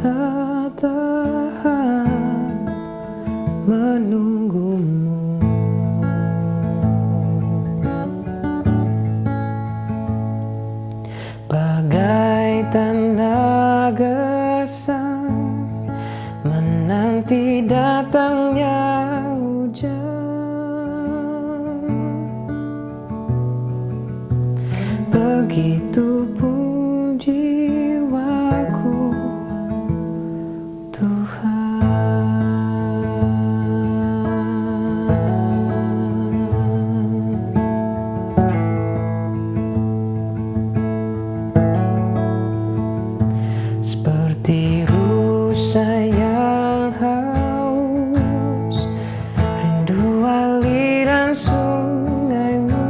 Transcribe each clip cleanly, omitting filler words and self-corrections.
tak tahan menunggumu. Bagai tanda gesang menanti datangnya hujan, begitu pun jiwaku, Tuhan. Seperti rusa yang haus, rindu aliran sungaimu,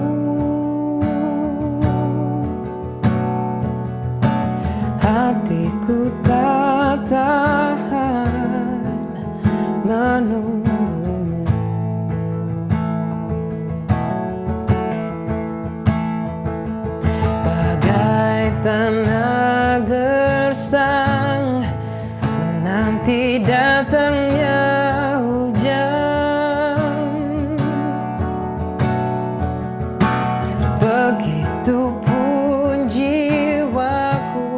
hatiku tak tahan menunggumu. Bagai tanah gersang menanti datangnya hujan, begitu pun jiwaku,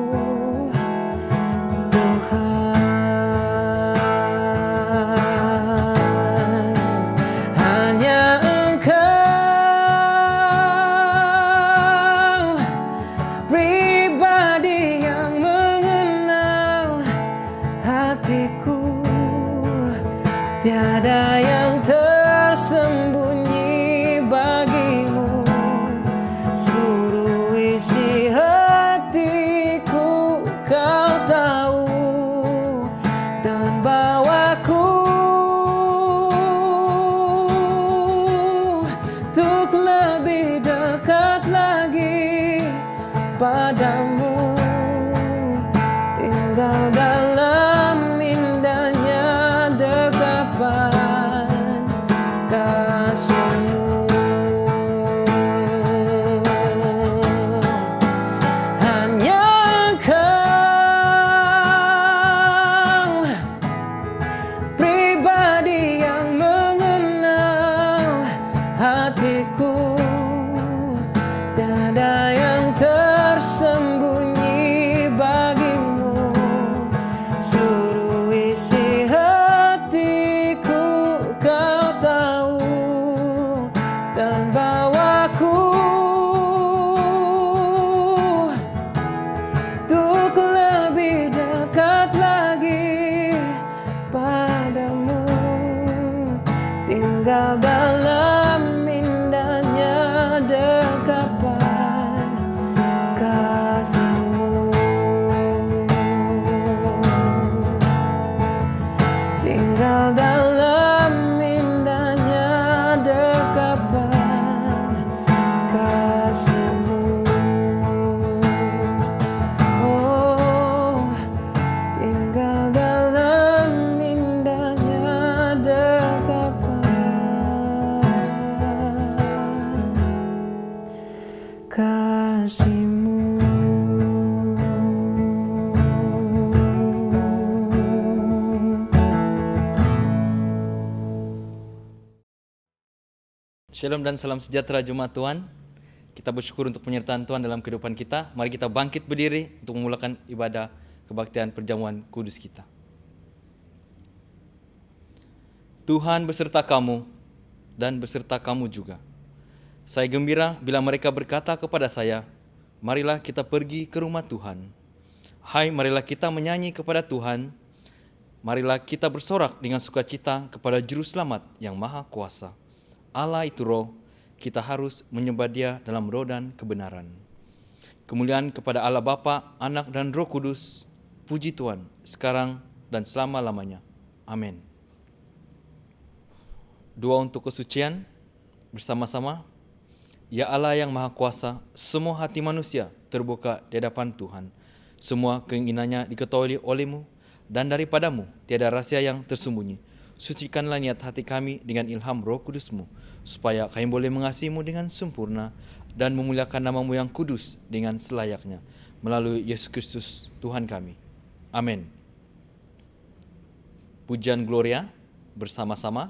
Tuhan. Hanya Engkau pribadi yang mengenal hatiku, tiada yang tersembunyi bagimu. Seluruh isi hatiku Kau tahu, dan bawaku untuk lebih dekat lagi padamu, tinggal dalam indahnya dekapan kasih-Mu. Hanya Engkau pribadi yang mengenal hatiku, tiada yang tersembunyi bagimu. Seluruh isi hatiku Kau tahu, dan bawaku untuk lebih dekat lagi padamu, tinggal dalam indahnya dekapan kasih-Mu. Tinggal dalam indahnya dekapan kasih-Mu. Oh, tinggal dalam indahnya dekapan kasih-Mu. Shalom dan salam sejahtera Jemaat Tuhan. Kita bersyukur untuk penyertaan Tuhan dalam kehidupan kita. Mari kita bangkit berdiri untuk memulakan ibadah kebaktian perjamuan kudus kita. Tuhan beserta kamu dan beserta kamu juga. Saya gembira bila mereka berkata kepada saya, marilah kita pergi ke rumah Tuhan. Hai, marilah kita menyanyi kepada Tuhan. Marilah kita bersorak dengan sukacita kepada Juru Selamat yang Maha Kuasa. Allah itu Roh, kita harus menyembah Dia dalam roh dan kebenaran. Kemuliaan kepada Allah Bapa, Anak dan Roh Kudus. Puji Tuhan, sekarang dan selama-lamanya. Amin. Doa untuk kesucian bersama-sama. Ya Allah yang Maha Kuasa, semua hati manusia terbuka di hadapan Tuhan. Semua keinginannya diketahui oleh-Mu, dan daripadamu tiada rahasia yang tersembunyi. Sucikanlah niat hati kami dengan ilham Roh Kudus-Mu, supaya kami boleh mengasihi-Mu dengan sempurna dan memuliakan nama-Mu yang kudus dengan selayaknya. Melalui Yesus Kristus Tuhan kami. Amin. pujian Gloria bersama-sama.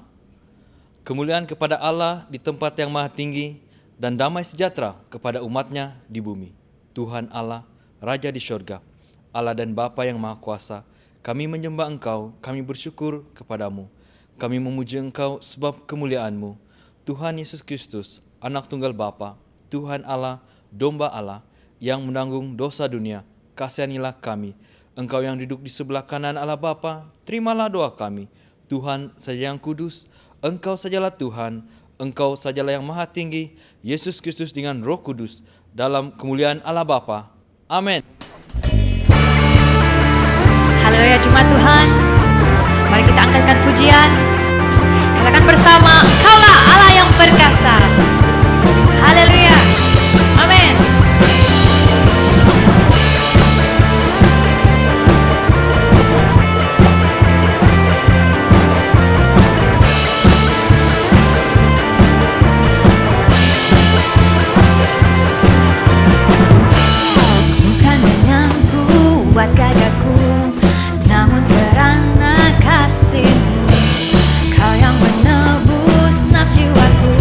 Kemuliaan kepada Allah di tempat yang maha tinggi dan damai sejahtera kepada umatnya di bumi. Tuhan Allah, Raja di syurga, Allah dan Bapa yang maha kuasa, kami menyembah Engkau, kami bersyukur kepadamu. Kami memuji Engkau sebab kemuliaan-Mu. Tuhan Yesus Kristus, Anak Tunggal Bapa, Tuhan Allah, Domba Allah, yang menanggung dosa dunia, kasihanilah kami. Engkau yang duduk di sebelah kanan Allah Bapa, terimalah doa kami. Tuhan saja yang kudus, Engkau sajalah Tuhan, Engkau sajalah yang maha tinggi, Yesus Kristus dengan Roh Kudus, dalam kemuliaan Allah Bapa. Amin. Haleluya, Jemaat Tuhan. Mari kita angkatkan pujian. Katakan bersama, Engkaulah Allah yang perkasa. Haleluya. Amin. Bukan dengan kuat gagahku, namun karena kasih-Mu, Kau yang menebus naf jiwaku.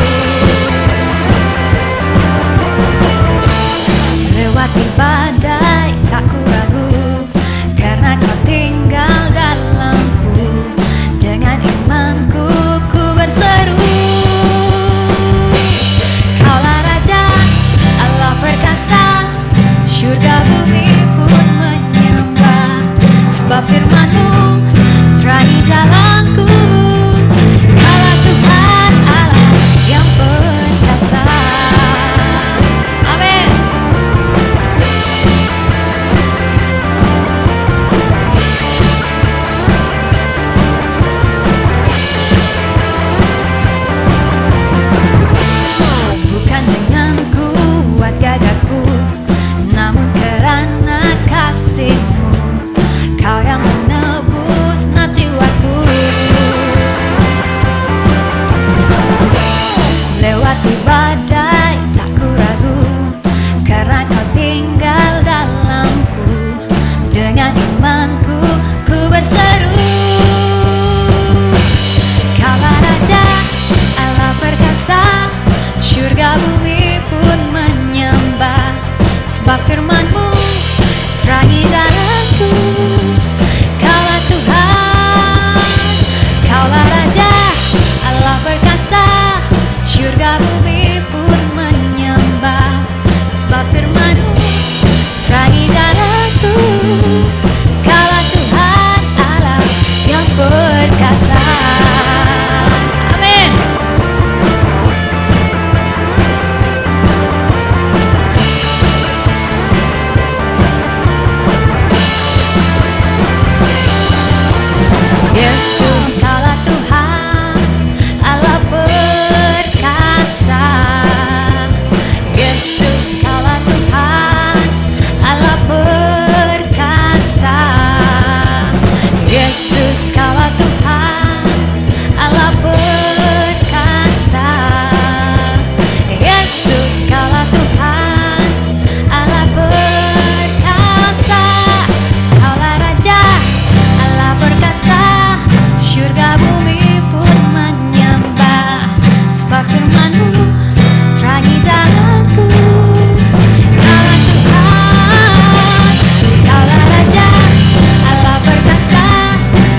Lewati badai tak ku ragu, karena Kau tinggal dalamku. Dengan imanku ku berseru, Kaulah Raja, Allah perkasa, syurga bumi pun menyembah. Sebab firman-Mu terangi jalanku. Kaulah Tuhan Allah yang perkasa. Amin. Bukan dengan kuat gagahku, namun karena kasih-Mu, Kau yang menebus naf jiwaku. Lewati badai tak ku ragu, karena Kau tinggal dalamku. Dengan imanku ku berseru, Kaulah Raja, Allah perkasa, syurga bumi pun menyembah. Sebab firman-Mu terangi jalanku. Kaulah Tuhan, Kaulah Raja, Allah perkasa, syurga bumi pun menyembah. Sebab firman-Mu terangi jalanku. Kaulah Tuhan Allah yang perkasa. Amin. Yesus, Kaulah Tuhan Allah perkasa. Yesus, Kaulah Tuhan Allah perkasa. Yesus, Kaulah Tuhan Allah perkasa. Yesus, Kaulah Tuhan Allah perkasa. Kaulah Raja, Allah perkasa, syurga bumi pun menyembah. Sebab firman-Mu terangi jalanku. Kaulah Tuhan, Kaulah Raja, Allah perkasa,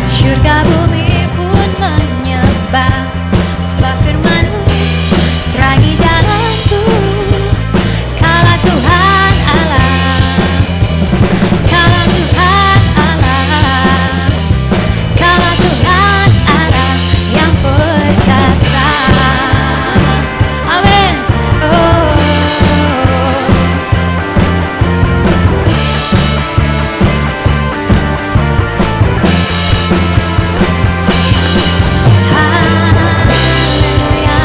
syurga bumi pun menyembah. Sebab firman-Mu terangi jalanku. Kaulah Tuhan Allah, Kaulah Tuhan Allah, Kaulah Tuhan Allah yang perkasa. Amin. Oh. Haleluya.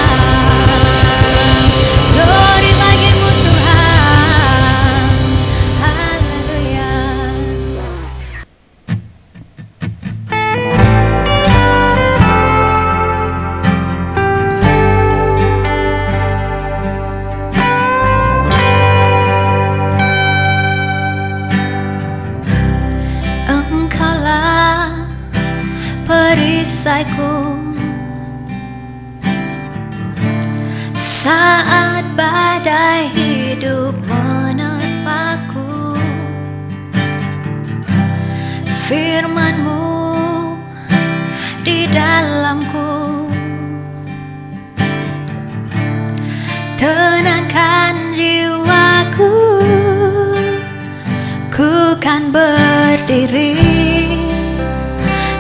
perisaiku saat badai hidup menerpaku. Firman-Mu di dalamku, tenangkan jiwaku. Ku kan berdiri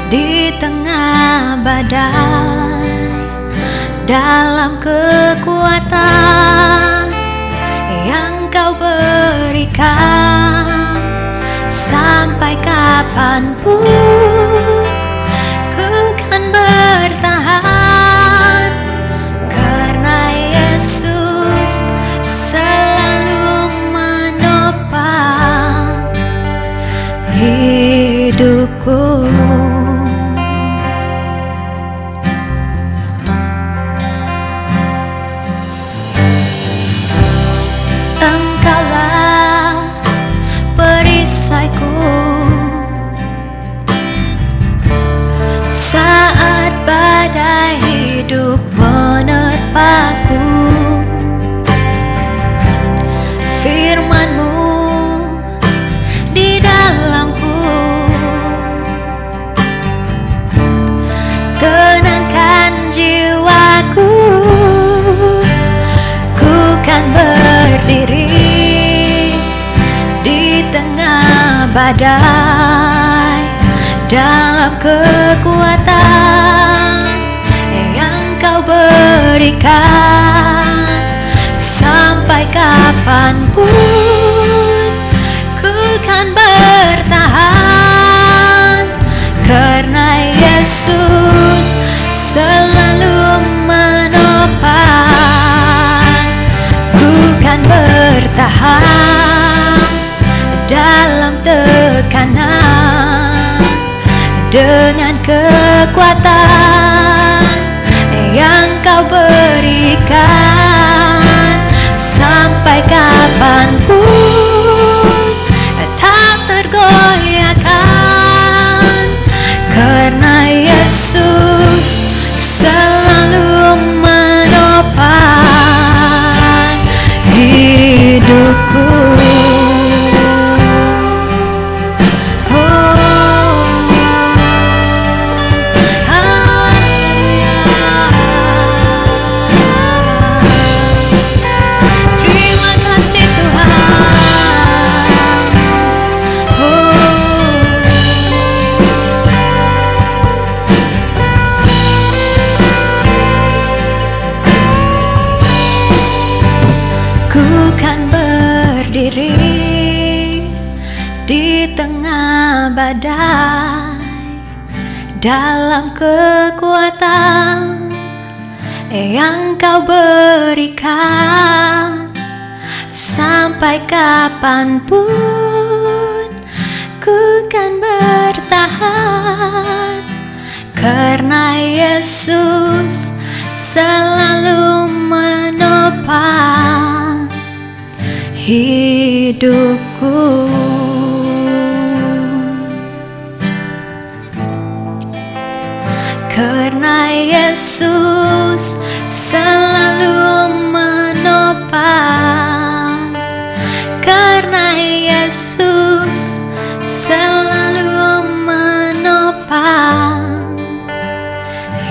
di tengah badai dalam kekuatan yang Kau berikan. Sampai kapanpun ku kan bertahan, karena Yesus selalu menopang hidupku. Engkaulah perisaiku saat badai hidup menerpaku. Firman-Mu di dalamku, tenangkan jiwaku. Ku kan berdiri di tengah badai dalam kekuatan yang Kau berikan. Sampai kapanpun ku kan bertahan, karena Yesus selalu menopang. Ku kan bertahan dalam tekanan dengan kekuatan yang Kau berikan. Sampai kapanpun tak tergoyahkan, karena Yesus selalu menopang hidupku. Di tengah badai dalam kekuatan yang Kau berikan. Sampai kapanpun ku kan bertahan, karena Yesus selalu menopang hidupku. Karena Yesus selalu menopang, karena Yesus selalu menopang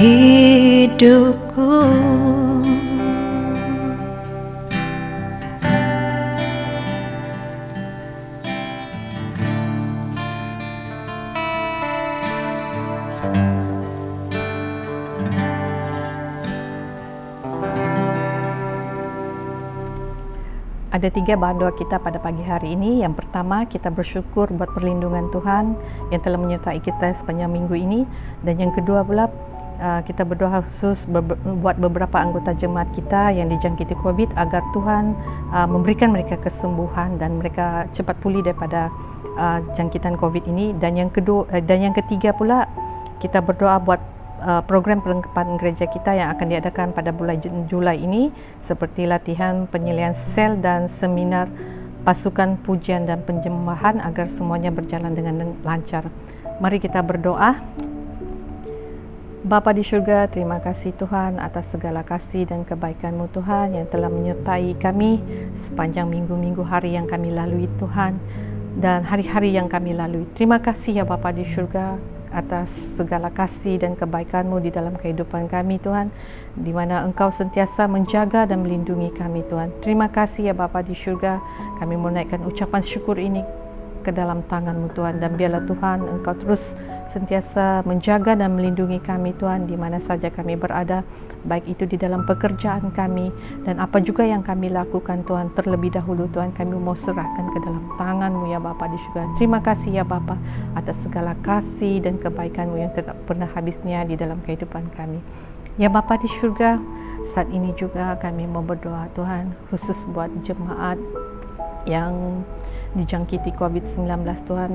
hidupku. Ada 3 bahan doa kita pada pagi hari ini. Yang pertama, kita bersyukur buat perlindungan Tuhan yang telah menyertai kita sepanjang minggu ini. Dan yang kedua pula, kita berdoa khusus buat beberapa anggota jemaat kita yang dijangkiti COVID, agar Tuhan memberikan mereka kesembuhan dan mereka cepat pulih daripada jangkitan COVID ini. Dan yang ketiga pula, kita berdoa buat program perlengkapan gereja kita yang akan diadakan pada bulan Julai ini, seperti latihan penyelian sel dan seminar pasukan pujian dan penjemahan, agar semuanya berjalan dengan lancar. Mari kita berdoa. Bapa di syurga, terima kasih Tuhan atas segala kasih dan kebaikan-Mu Tuhan yang telah menyertai kami sepanjang minggu-minggu hari yang kami lalui Tuhan dan hari-hari yang kami lalui. Terima kasih ya Bapa di syurga atas segala kasih dan kebaikan-Mu di dalam kehidupan kami Tuhan, di mana Engkau sentiasa menjaga dan melindungi kami Tuhan. Terima kasih ya Bapa di syurga, kami menaikkan ucapan syukur ini ke dalam tangan-Mu Tuhan, dan biarlah Tuhan Engkau terus sentiasa menjaga dan melindungi kami Tuhan di mana saja kami berada, baik itu di dalam pekerjaan kami dan apa juga yang kami lakukan Tuhan. Terlebih dahulu Tuhan kami mau serahkan ke dalam tangan-Mu ya Bapa di syurga. Terima kasih ya Bapa atas segala kasih dan kebaikan-Mu yang tidak pernah habisnya di dalam kehidupan kami. Ya Bapa di syurga, saat ini juga kami mau berdoa Tuhan khusus buat jemaat yang dijangkiti COVID-19 Tuhan.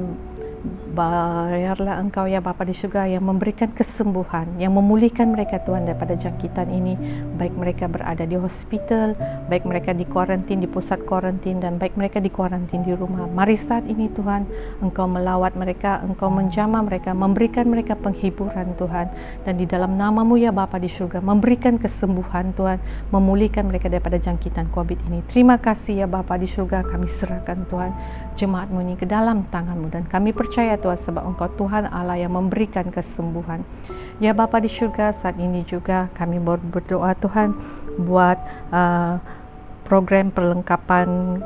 Biarlah Engkau ya Bapa di syurga yang memberikan kesembuhan, yang memulihkan mereka Tuhan daripada jangkitan ini, baik mereka berada di hospital, baik mereka di kuarantin, di pusat kuarantin, dan baik mereka di kuarantin di rumah. Mari saat ini Tuhan Engkau melawat mereka, Engkau menjamah mereka, memberikan mereka penghiburan Tuhan, dan di dalam nama-Mu ya Bapa di syurga memberikan kesembuhan Tuhan, memulihkan mereka daripada jangkitan COVID ini. Terima kasih ya Bapa di syurga, kami serahkan Tuhan jemaat-Mu ini ke dalam tangan-Mu, dan kami percaya Tuhan sebab Engkau Tuhan Allah yang memberikan kesembuhan. Ya Bapa di syurga, saat ini juga kami berdoa Tuhan buat program perlengkapan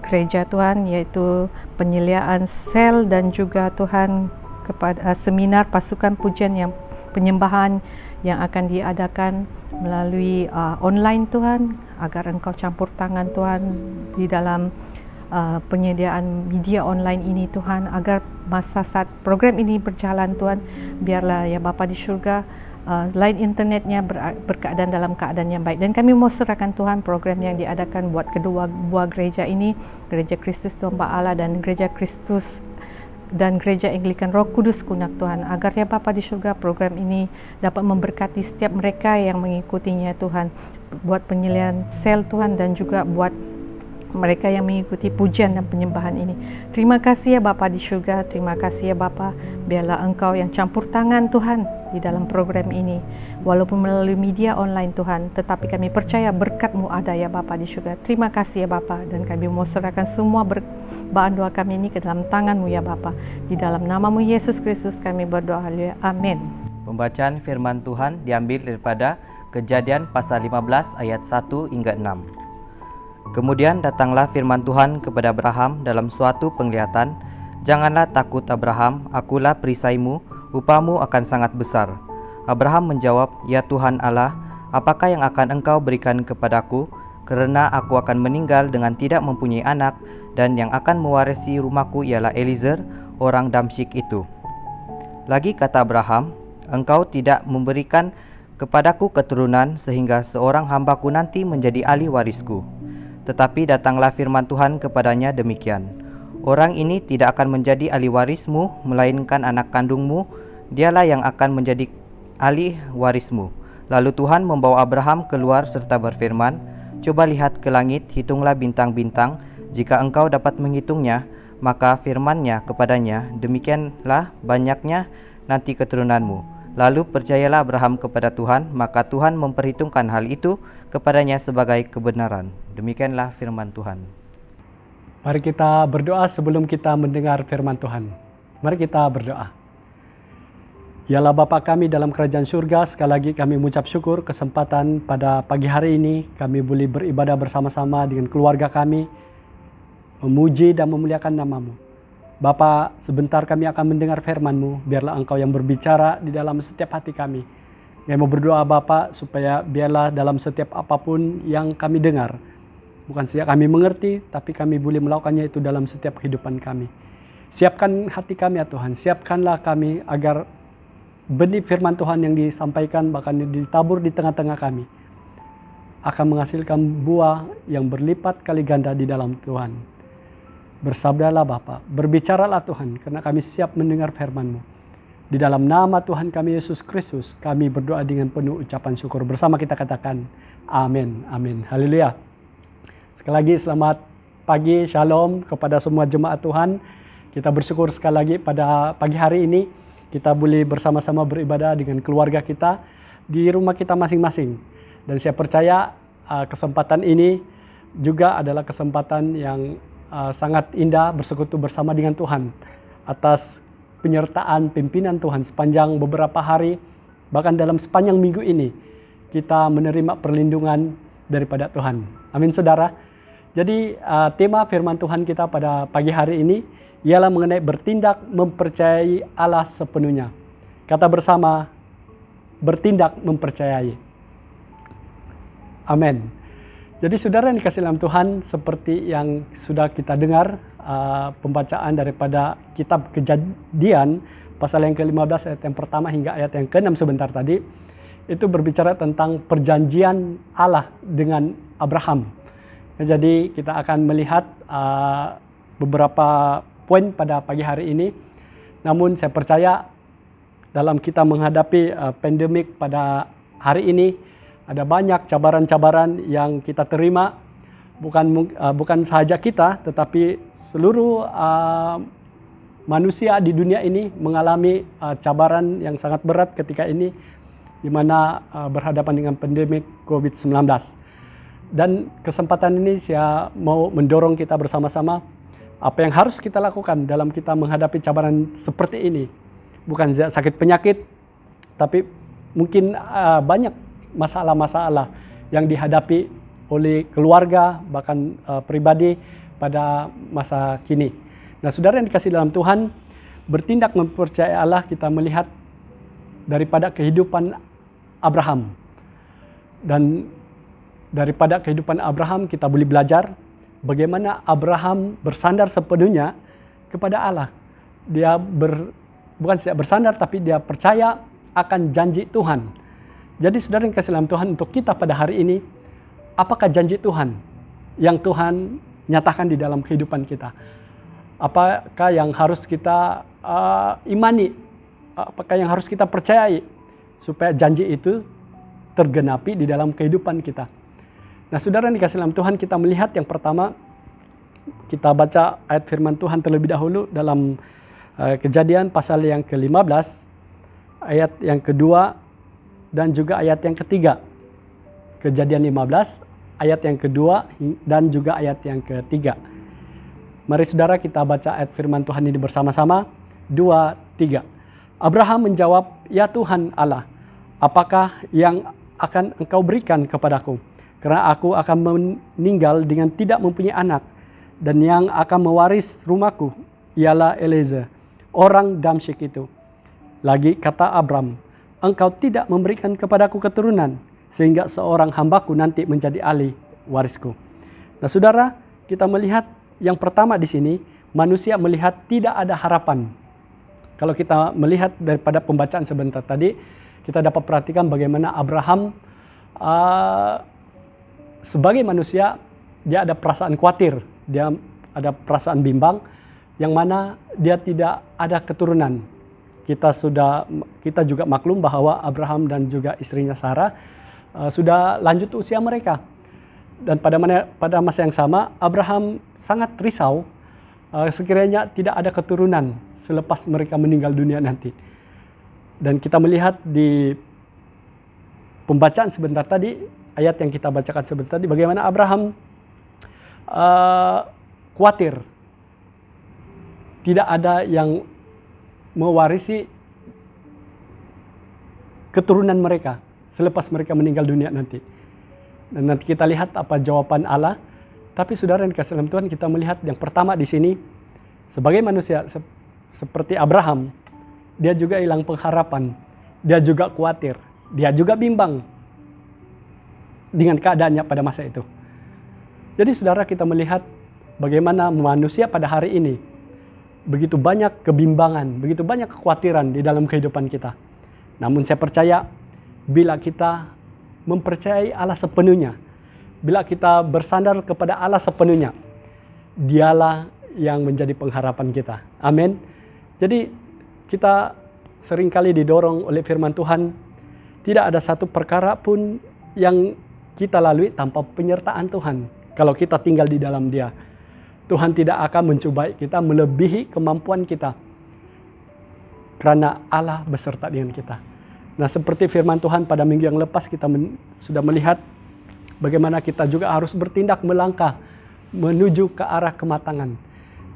gereja Tuhan, yaitu penyediaan sel dan juga Tuhan kepada seminar pasukan pujian yang penyembahan yang akan diadakan melalui online Tuhan, agar Engkau campur tangan Tuhan di dalam penyediaan media online ini Tuhan, agar masa saat program ini berjalan Tuhan, biarlah ya Bapa di syurga line internetnya berkeadaan dalam keadaan yang baik. Dan kami mau serahkan Tuhan program yang diadakan buat kedua buah gereja ini, Gereja Kristus Domba Allah dan Gereja Kristus dan Gereja Anglikan Roh Kudus Kunak Tuhan, agar ya Bapa di syurga program ini dapat memberkati setiap mereka yang mengikutinya Tuhan, buat penyediaan sel Tuhan dan juga buat mereka yang mengikuti pujian dan penyembahan ini. Terima kasih ya Bapa di syurga, terima kasih ya Bapa, biarlah Engkau yang campur tangan Tuhan di dalam program ini, walaupun melalui media online Tuhan, tetapi kami percaya berkat-Mu ada ya Bapa di syurga. Terima kasih ya Bapa, dan kami mau serahkan semua bahan doa kami ini ke dalam tangan-Mu ya Bapa. Di dalam nama-Mu Yesus Kristus kami berdoa, haleluya, amin. Pembacaan firman Tuhan diambil daripada Kejadian pasal 15 ayat 1 hingga 6. Kemudian datanglah firman Tuhan kepada Abraham dalam suatu penglihatan, "Janganlah takut Abraham, akulah perisaimu, upamu akan sangat besar." Abraham menjawab, "Ya Tuhan Allah, apakah yang akan Engkau berikan kepadaku? Kerana aku akan meninggal dengan tidak mempunyai anak, dan yang akan mewarisi rumahku ialah Eliezer, orang Damsyik itu." Lagi kata Abraham, "Engkau tidak memberikan kepadaku keturunan sehingga seorang hambaku nanti menjadi ahli warisku." Tetapi datanglah firman Tuhan kepadanya demikian, "Orang ini tidak akan menjadi ahli warismu, melainkan anak kandungmu, dialah yang akan menjadi ahli warismu." Lalu Tuhan membawa Abraham keluar serta berfirman, "Coba lihat ke langit, hitunglah bintang-bintang, jika engkau dapat menghitungnya." Maka firman-Nya kepadanya, "Demikianlah banyaknya nanti keturunanmu." Lalu percayalah Abraham kepada Tuhan, maka Tuhan memperhitungkan hal itu kepadanya sebagai kebenaran. Demikianlah firman Tuhan. Mari kita berdoa sebelum kita mendengar firman Tuhan. Mari kita berdoa. Yalah Bapa kami dalam kerajaan surga, sekali lagi kami mengucap syukur kesempatan pada pagi hari ini kami boleh beribadah bersama-sama dengan keluarga kami, memuji dan memuliakan nama-Mu. Bapa, sebentar kami akan mendengar firman-Mu, biarlah Engkau yang berbicara di dalam setiap hati kami. Kami mau berdoa Bapa, supaya biarlah dalam setiap apapun yang kami dengar, bukan saja kami mengerti, tapi kami boleh melakukannya itu dalam setiap kehidupan kami. Siapkan hati kami ya Tuhan, siapkanlah kami agar benih firman Tuhan yang disampaikan, bahkan ditabur di tengah-tengah kami, akan menghasilkan buah yang berlipat kali ganda di dalam Tuhan. Bersabdalah Bapa, berbicaralah Tuhan, karena kami siap mendengar firman-Mu. Di dalam nama Tuhan kami Yesus Kristus, kami berdoa dengan penuh ucapan syukur. Bersama kita katakan, amin, amin, haleluya. Sekali lagi selamat pagi, shalom kepada semua jemaat Tuhan. Kita bersyukur sekali lagi pada pagi hari ini kita boleh bersama-sama beribadah dengan keluarga kita di rumah kita masing-masing. Dan saya percaya kesempatan ini juga adalah kesempatan yang sangat indah bersekutu bersama dengan Tuhan atas penyertaan pimpinan Tuhan sepanjang beberapa hari, bahkan dalam sepanjang minggu ini kita menerima perlindungan daripada Tuhan. Amin saudara. Jadi tema firman Tuhan kita pada pagi hari ini ialah mengenai bertindak mempercayai Allah sepenuhnya. Kata bersama, bertindak mempercayai. Amin. Jadi saudara yang dikasihi dalam Tuhan, seperti yang sudah kita dengar pembacaan daripada kitab Kejadian pasal yang ke-15 ayat yang pertama hingga ayat yang ke-6 sebentar tadi, itu berbicara tentang perjanjian Allah dengan Abraham. Jadi kita akan melihat beberapa poin pada pagi hari ini. Namun saya percaya dalam kita menghadapi pandemik pada hari ini, ada banyak cabaran-cabaran yang kita terima, bukan sahaja kita, tetapi seluruh manusia di dunia ini mengalami cabaran yang sangat berat ketika ini, di mana berhadapan dengan pandemik COVID-19. Dan kesempatan ini saya mau mendorong kita bersama-sama apa yang harus kita lakukan dalam kita menghadapi cabaran seperti ini. Bukan sakit penyakit, tapi mungkin banyak masalah-masalah yang dihadapi oleh keluarga, bahkan pribadi pada masa kini. Nah, saudara yang dikasihi dalam Tuhan, bertindak mempercayai Allah kita melihat daripada kehidupan Abraham. Dan daripada kehidupan Abraham kita boleh belajar bagaimana Abraham bersandar sepenuhnya kepada Allah. Dia bukan tidak bersandar, tapi dia percaya akan janji Tuhan. Jadi saudara yang kasih dalam Tuhan, untuk kita pada hari ini, apakah janji Tuhan yang Tuhan nyatakan di dalam kehidupan kita? Apakah yang harus kita imani? Apakah yang harus kita percayai supaya janji itu tergenapi di dalam kehidupan kita? Nah, saudara yang dikasih dalam Tuhan, kita melihat yang pertama, kita baca ayat firman Tuhan terlebih dahulu dalam Kejadian pasal yang ke-15, ayat yang kedua dan juga ayat yang ketiga. Kejadian 15, ayat yang kedua dan juga ayat yang ketiga. Mari saudara kita baca ayat firman Tuhan ini bersama-sama. 2, 3. Abraham menjawab, "Ya Tuhan Allah, apakah yang akan Engkau berikan kepadaku? Karena aku akan meninggal dengan tidak mempunyai anak, dan yang akan mewaris rumahku ialah Eliezer, orang Damsyik itu." Lagi kata Abram, "Engkau tidak memberikan kepadaku keturunan, sehingga seorang hambaku nanti menjadi ahli warisku." Nah saudara, kita melihat yang pertama di sini, manusia melihat tidak ada harapan. Kalau kita melihat daripada pembacaan sebentar tadi, kita dapat perhatikan bagaimana Abraham sebagai manusia, dia ada perasaan khawatir, dia ada perasaan bimbang, yang mana dia tidak ada keturunan. Kita juga maklum bahwa Abraham dan juga istrinya Sarah sudah lanjut usia mereka. Dan pada masa yang sama, Abraham sangat risau sekiranya tidak ada keturunan selepas mereka meninggal dunia nanti. Dan kita melihat di pembacaan sebentar tadi, ayat yang kita bacakan sebentar tadi, bagaimana Abraham khawatir tidak ada yang mewarisi keturunan mereka selepas mereka meninggal dunia nanti. Dan nanti kita lihat apa jawaban Allah. Tapi saudara yang dikasihi dalam Tuhan, kita melihat yang pertama di sini, sebagai manusia seperti Abraham, dia juga hilang pengharapan, dia juga khawatir, dia juga bimbang dengan keadaannya pada masa itu. Jadi saudara, kita melihat bagaimana manusia pada hari ini begitu banyak kebimbangan, begitu banyak kekhawatiran di dalam kehidupan kita. Namun saya percaya bila kita mempercayai Allah sepenuhnya, bila kita bersandar kepada Allah sepenuhnya, Dialah yang menjadi pengharapan kita. Amin. Jadi kita seringkali didorong oleh firman Tuhan, tidak ada satu perkara pun yang kita lalui tanpa penyertaan Tuhan. Kalau kita tinggal di dalam Dia, Tuhan tidak akan mencobai kita melebihi kemampuan kita. karena Allah beserta dengan kita. Nah, seperti firman Tuhan pada minggu yang lepas kita sudah melihat bagaimana kita juga harus bertindak melangkah menuju ke arah kematangan.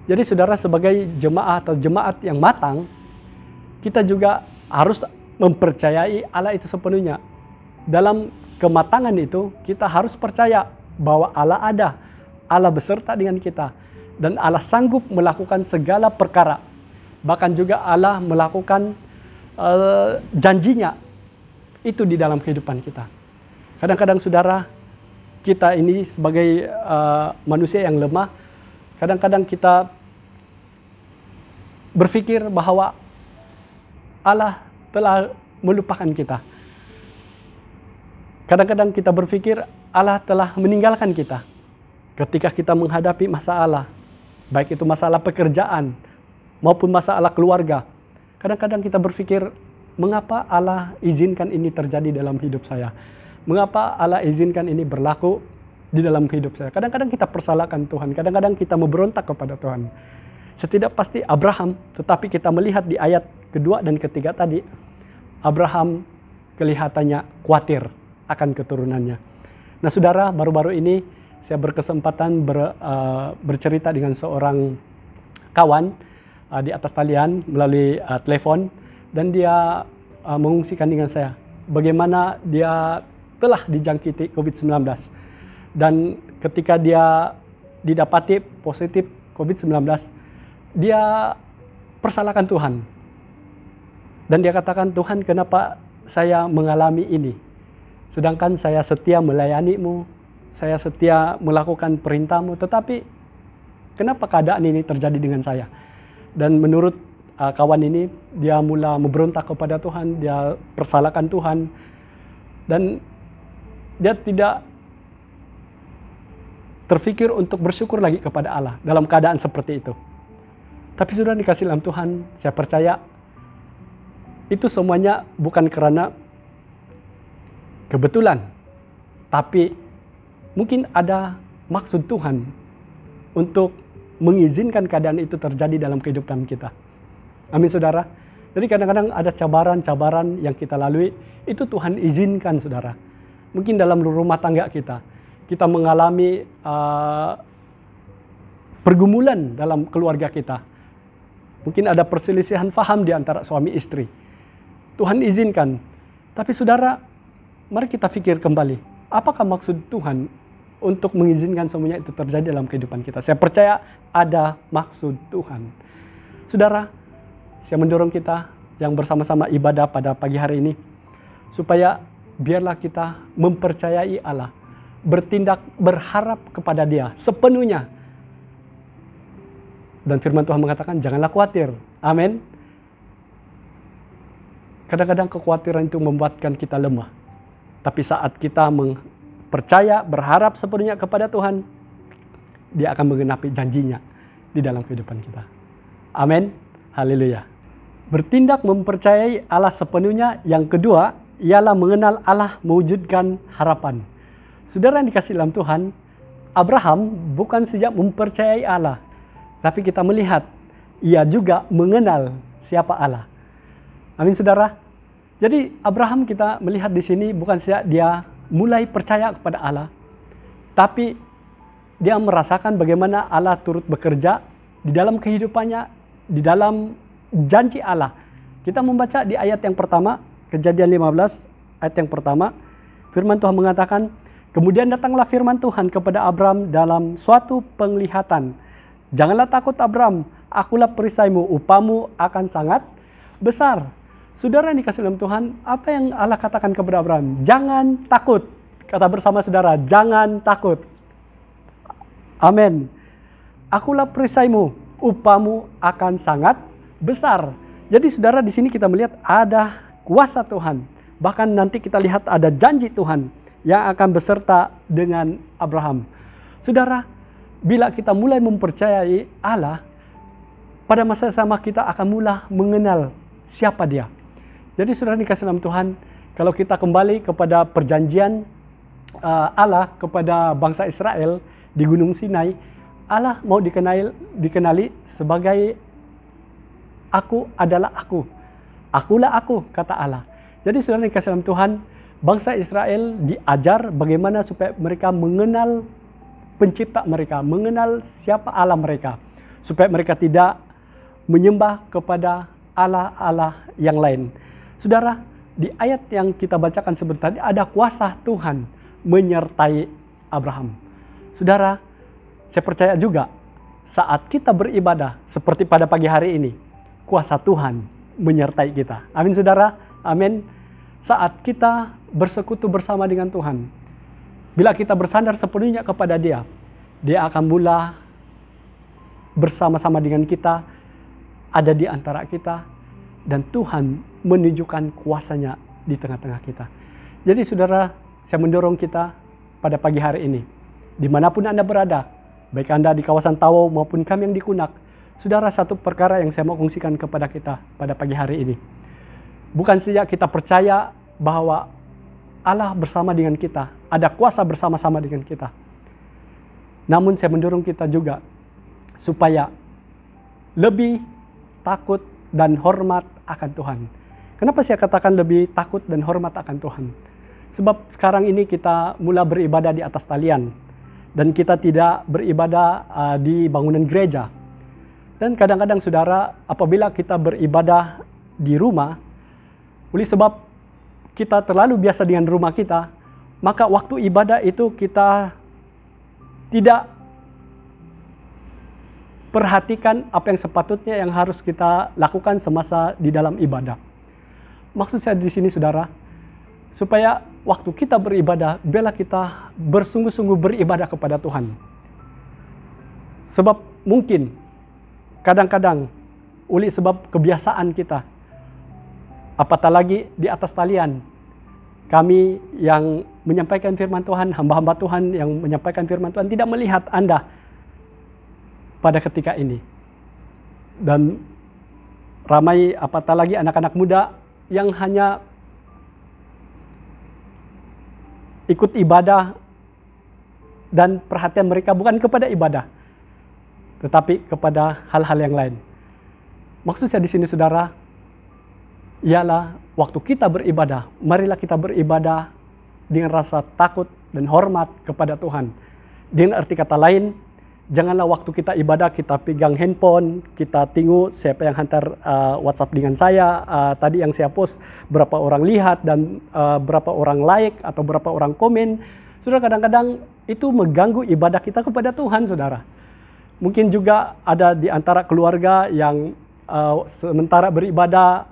Jadi saudara, sebagai jemaah atau jemaat yang matang, kita juga harus mempercayai Allah itu sepenuhnya. Dalam kematangan itu kita harus percaya bahwa Allah ada, Allah beserta dengan kita, dan Allah sanggup melakukan segala perkara. Bahkan juga Allah melakukan janjinya itu di dalam kehidupan kita. Kadang-kadang saudara, kita ini sebagai manusia yang lemah, kadang-kadang kita berpikir bahwa Allah telah melupakan kita. Kadang-kadang kita berpikir Allah telah meninggalkan kita. Ketika kita menghadapi masalah, baik itu masalah pekerjaan maupun masalah keluarga, kadang-kadang kita berpikir, mengapa Allah izinkan ini terjadi dalam hidup saya? Mengapa Allah izinkan ini berlaku di dalam hidup saya? Kadang-kadang kita persalahkan Tuhan, kadang-kadang kita memberontak kepada Tuhan. Setidak pasti Abraham, tetapi kita melihat di ayat kedua dan ketiga tadi, Abraham kelihatannya khawatir akan keturunannya. Nah saudara, baru-baru ini saya berkesempatan bercerita dengan seorang kawan di atas talian melalui telepon, dan dia mengungsikan dengan saya bagaimana dia telah dijangkiti COVID-19. Dan ketika dia didapati positif COVID-19, dia persalahkan Tuhan. Dan dia katakan, Tuhan, kenapa saya mengalami ini? Sedangkan saya setia melayani-Mu, saya setia melakukan perintah-Mu, tetapi kenapa keadaan ini terjadi dengan saya? Dan menurut kawan ini, dia mula memberontak kepada Tuhan, dia persalahkan Tuhan, dan dia tidak terfikir untuk bersyukur lagi kepada Allah dalam keadaan seperti itu. Tapi sudah dikasih dalam Tuhan, saya percaya itu semuanya bukan karena kebetulan, tapi mungkin ada maksud Tuhan untuk mengizinkan keadaan itu terjadi dalam kehidupan kita. Amin saudara. Jadi kadang-kadang ada cabaran-cabaran yang kita lalui, itu Tuhan izinkan saudara. Mungkin dalam rumah tangga kita mengalami pergumulan dalam keluarga kita. Mungkin ada perselisihan faham di antara suami istri. Tuhan izinkan. Tapi saudara, mari kita pikir kembali, apakah maksud Tuhan untuk mengizinkan semuanya itu terjadi dalam kehidupan kita? Saya percaya ada maksud Tuhan. Saudara, saya mendorong kita yang bersama-sama ibadah pada pagi hari ini, supaya biarlah kita mempercayai Allah, bertindak berharap kepada Dia sepenuhnya. Dan firman Tuhan mengatakan, janganlah khawatir. Amin. Kadang-kadang kekhawatiran itu membuatkan kita lemah. Tapi saat kita percaya, berharap sepenuhnya kepada Tuhan, Dia akan menggenapi janjinya di dalam kehidupan kita. Amin. Haleluya. Bertindak mempercayai Allah sepenuhnya. Yang kedua, ialah mengenal Allah mewujudkan harapan. Saudara yang dikasihi dalam Tuhan, Abraham bukan saja mempercayai Allah, tapi kita melihat ia juga mengenal siapa Allah. Amin saudara. Jadi Abraham kita melihat di sini bukan saja dia mulai percaya kepada Allah, tapi dia merasakan bagaimana Allah turut bekerja di dalam kehidupannya, di dalam janji Allah. Kita membaca di ayat yang pertama, Kejadian 15 ayat yang pertama, firman Tuhan mengatakan, kemudian datanglah firman Tuhan kepada Abram dalam suatu penglihatan. Janganlah takut Abram, akulah perisaimu, upamu akan sangat besar. Saudara yang dikasihi dalam Tuhan, apa yang Allah katakan kepada Abram? Jangan takut. Kata bersama saudara, jangan takut. Amin. Akulah perisaimu, upamu akan sangat besar. Jadi saudara, di sini kita melihat ada kuasa Tuhan. Bahkan nanti kita lihat ada janji Tuhan yang akan beserta dengan Abraham. Saudara, bila kita mulai mempercayai Allah, pada masa sama kita akan mulai mengenal siapa Dia. Jadi saudara dikasih dalam Tuhan, kalau kita kembali kepada perjanjian Allah kepada bangsa Israel di Gunung Sinai, Allah mau dikenali sebagai Aku adalah Aku. Akulah aku, kata Allah. Jadi saudara yang kasih dalam Tuhan, bangsa Israel diajar bagaimana supaya mereka mengenal pencipta mereka, mengenal siapa Allah mereka, supaya mereka tidak menyembah kepada Allah-Allah yang lain. Saudara, di ayat yang kita bacakan sebentar tadi ada kuasa Tuhan menyertai Abraham. Saudara, saya percaya juga saat kita beribadah seperti pada pagi hari ini, kuasa Tuhan menyertai kita. Amin saudara, amin. Saat kita bersekutu bersama dengan Tuhan, bila kita bersandar sepenuhnya kepada Dia, Dia akan mula bersama-sama dengan kita, ada di antara kita, dan Tuhan menunjukkan kuasanya di tengah-tengah kita. Jadi saudara, saya mendorong kita pada pagi hari ini, dimanapun Anda berada, baik Anda di kawasan Tawau maupun kami yang di Kunak, saudara, satu perkara yang saya mau kongsikan kepada kita pada pagi hari ini. Bukan saja kita percaya bahwa Allah bersama dengan kita, ada kuasa bersama-sama dengan kita. Namun saya mendorong kita juga supaya lebih takut dan hormat akan Tuhan. Kenapa saya katakan lebih takut dan hormat akan Tuhan? Sebab sekarang ini kita mula beribadah di atas talian. Dan kita tidak beribadah di bangunan gereja. Dan kadang-kadang saudara, apabila kita beribadah di rumah, oleh sebab kita terlalu biasa dengan rumah kita, maka waktu ibadah itu kita tidak perhatikan apa yang sepatutnya yang harus kita lakukan semasa di dalam ibadah. Maksud saya di sini saudara, supaya waktu kita beribadah, biarlah kita bersungguh-sungguh beribadah kepada Tuhan. Sebab mungkin kadang-kadang oleh sebab kebiasaan kita, apatah lagi di atas talian, kami yang menyampaikan firman Tuhan, hamba-hamba Tuhan yang menyampaikan firman Tuhan tidak melihat Anda pada ketika ini. Dan ramai apatah lagi anak-anak muda yang hanya ikut ibadah dan perhatian mereka bukan kepada ibadah, tetapi kepada hal-hal yang lain. Maksud saya di sini saudara, ialah waktu kita beribadah, marilah kita beribadah dengan rasa takut dan hormat kepada Tuhan. Dengan arti kata lain, janganlah waktu kita ibadah kita pegang handphone, kita tengok siapa yang hantar WhatsApp dengan saya, tadi yang saya post berapa orang lihat dan berapa orang like atau berapa orang komen. Saudara, kadang-kadang itu mengganggu ibadah kita kepada Tuhan, saudara. Mungkin juga ada di antara keluarga yang sementara beribadah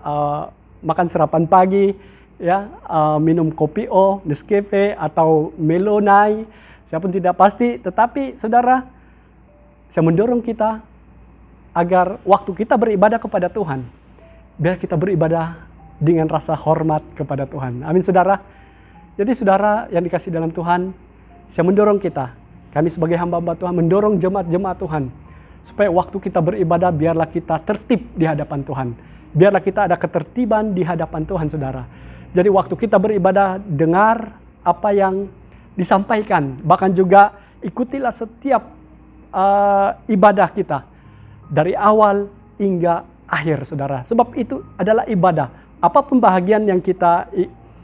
makan sarapan pagi, ya, minum kopi Nescafe atau Melonai, saya pun tidak pasti. Tetapi saudara, saya mendorong kita agar waktu kita beribadah kepada Tuhan, biar kita beribadah dengan rasa hormat kepada Tuhan. Amin saudara. Jadi saudara yang dikasih dalam Tuhan, saya mendorong kita, kami sebagai hamba-hamba Tuhan mendorong jemaat-jemaat Tuhan, supaya waktu kita beribadah biarlah kita tertib di hadapan Tuhan. Biarlah kita ada ketertiban di hadapan Tuhan saudara. Jadi waktu kita beribadah, dengar apa yang disampaikan, bahkan juga ikutilah setiap ibadah kita dari awal hingga akhir saudara. Sebab itu adalah ibadah. Apa pembahagian yang kita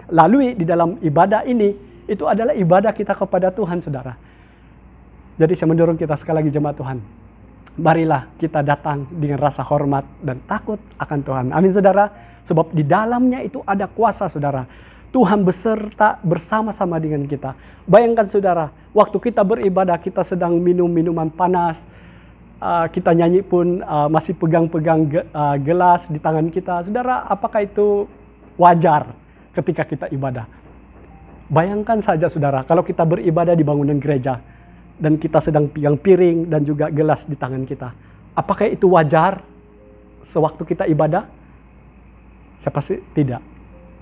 lalui di dalam ibadah ini, itu adalah ibadah kita kepada Tuhan saudara. Jadi saya mendorong kita sekali lagi jemaat Tuhan, marilah kita datang dengan rasa hormat dan takut akan Tuhan. Amin saudara. Sebab di dalamnya itu ada kuasa saudara. Tuhan beserta bersama-sama dengan kita. Bayangkan saudara, waktu kita beribadah kita sedang minum minuman panas, kita nyanyi pun masih pegang-pegang gelas di tangan kita. Saudara, apakah itu wajar ketika kita ibadah? Bayangkan saja saudara, kalau kita beribadah di bangunan gereja dan kita sedang pegang piring dan juga gelas di tangan kita. Apakah itu wajar sewaktu kita ibadah? Saya pasti tidak.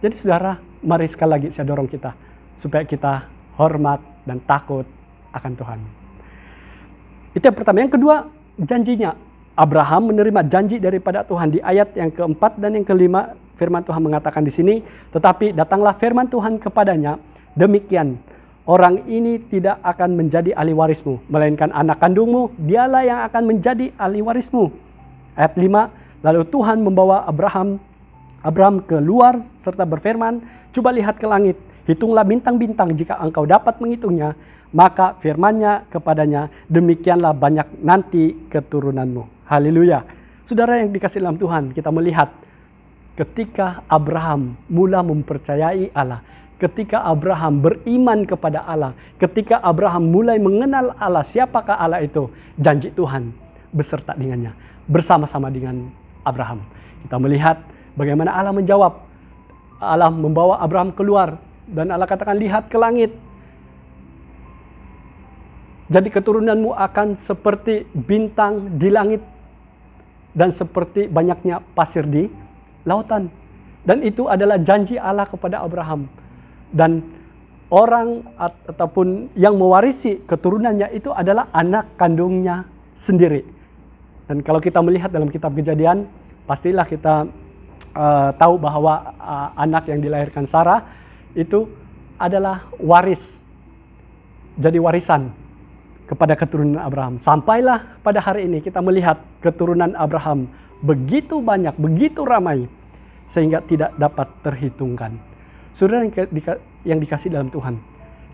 Jadi saudara, mari sekali lagi saya dorong kita supaya kita hormat dan takut akan Tuhan. Itu yang pertama. Yang kedua, janjinya. Abraham menerima janji daripada Tuhan. Di ayat yang keempat dan yang kelima, firman Tuhan mengatakan di sini, tetapi datanglah firman Tuhan kepadanya, demikian, orang ini tidak akan menjadi ahli warismu, melainkan anak kandungmu, dialah yang akan menjadi ahli warismu. Ayat 5, lalu Tuhan membawa Abraham Abraham keluar serta berfirman, "Coba lihat ke langit, hitunglah bintang-bintang jika engkau dapat menghitungnya." Maka firman-Nya kepadanya, "Demikianlah banyak nanti keturunanmu." Haleluya. Saudara yang dikasihi dalam Tuhan, kita melihat ketika Abraham mula mempercayai Allah, ketika Abraham beriman kepada Allah, ketika Abraham mulai mengenal Allah, siapakah Allah itu, janji Tuhan beserta dengannya, bersama-sama dengan Abraham. Kita melihat bagaimana Allah menjawab. Allah membawa Abraham keluar dan Allah katakan, "Lihat ke langit. Jadi keturunanmu akan seperti bintang di langit dan seperti banyaknya pasir di lautan." Dan itu adalah janji Allah kepada Abraham. Dan orang ataupun yang mewarisi keturunannya itu adalah anak kandungnya sendiri. Dan kalau kita melihat dalam kitab Kejadian, pastilah kita tahu bahwa anak yang dilahirkan Sarah itu adalah waris. Jadi warisan kepada keturunan Abraham. Sampailah pada hari ini kita melihat keturunan Abraham begitu banyak, begitu ramai, sehingga tidak dapat terhitungkan. Saudara yang dikasih dalam Tuhan,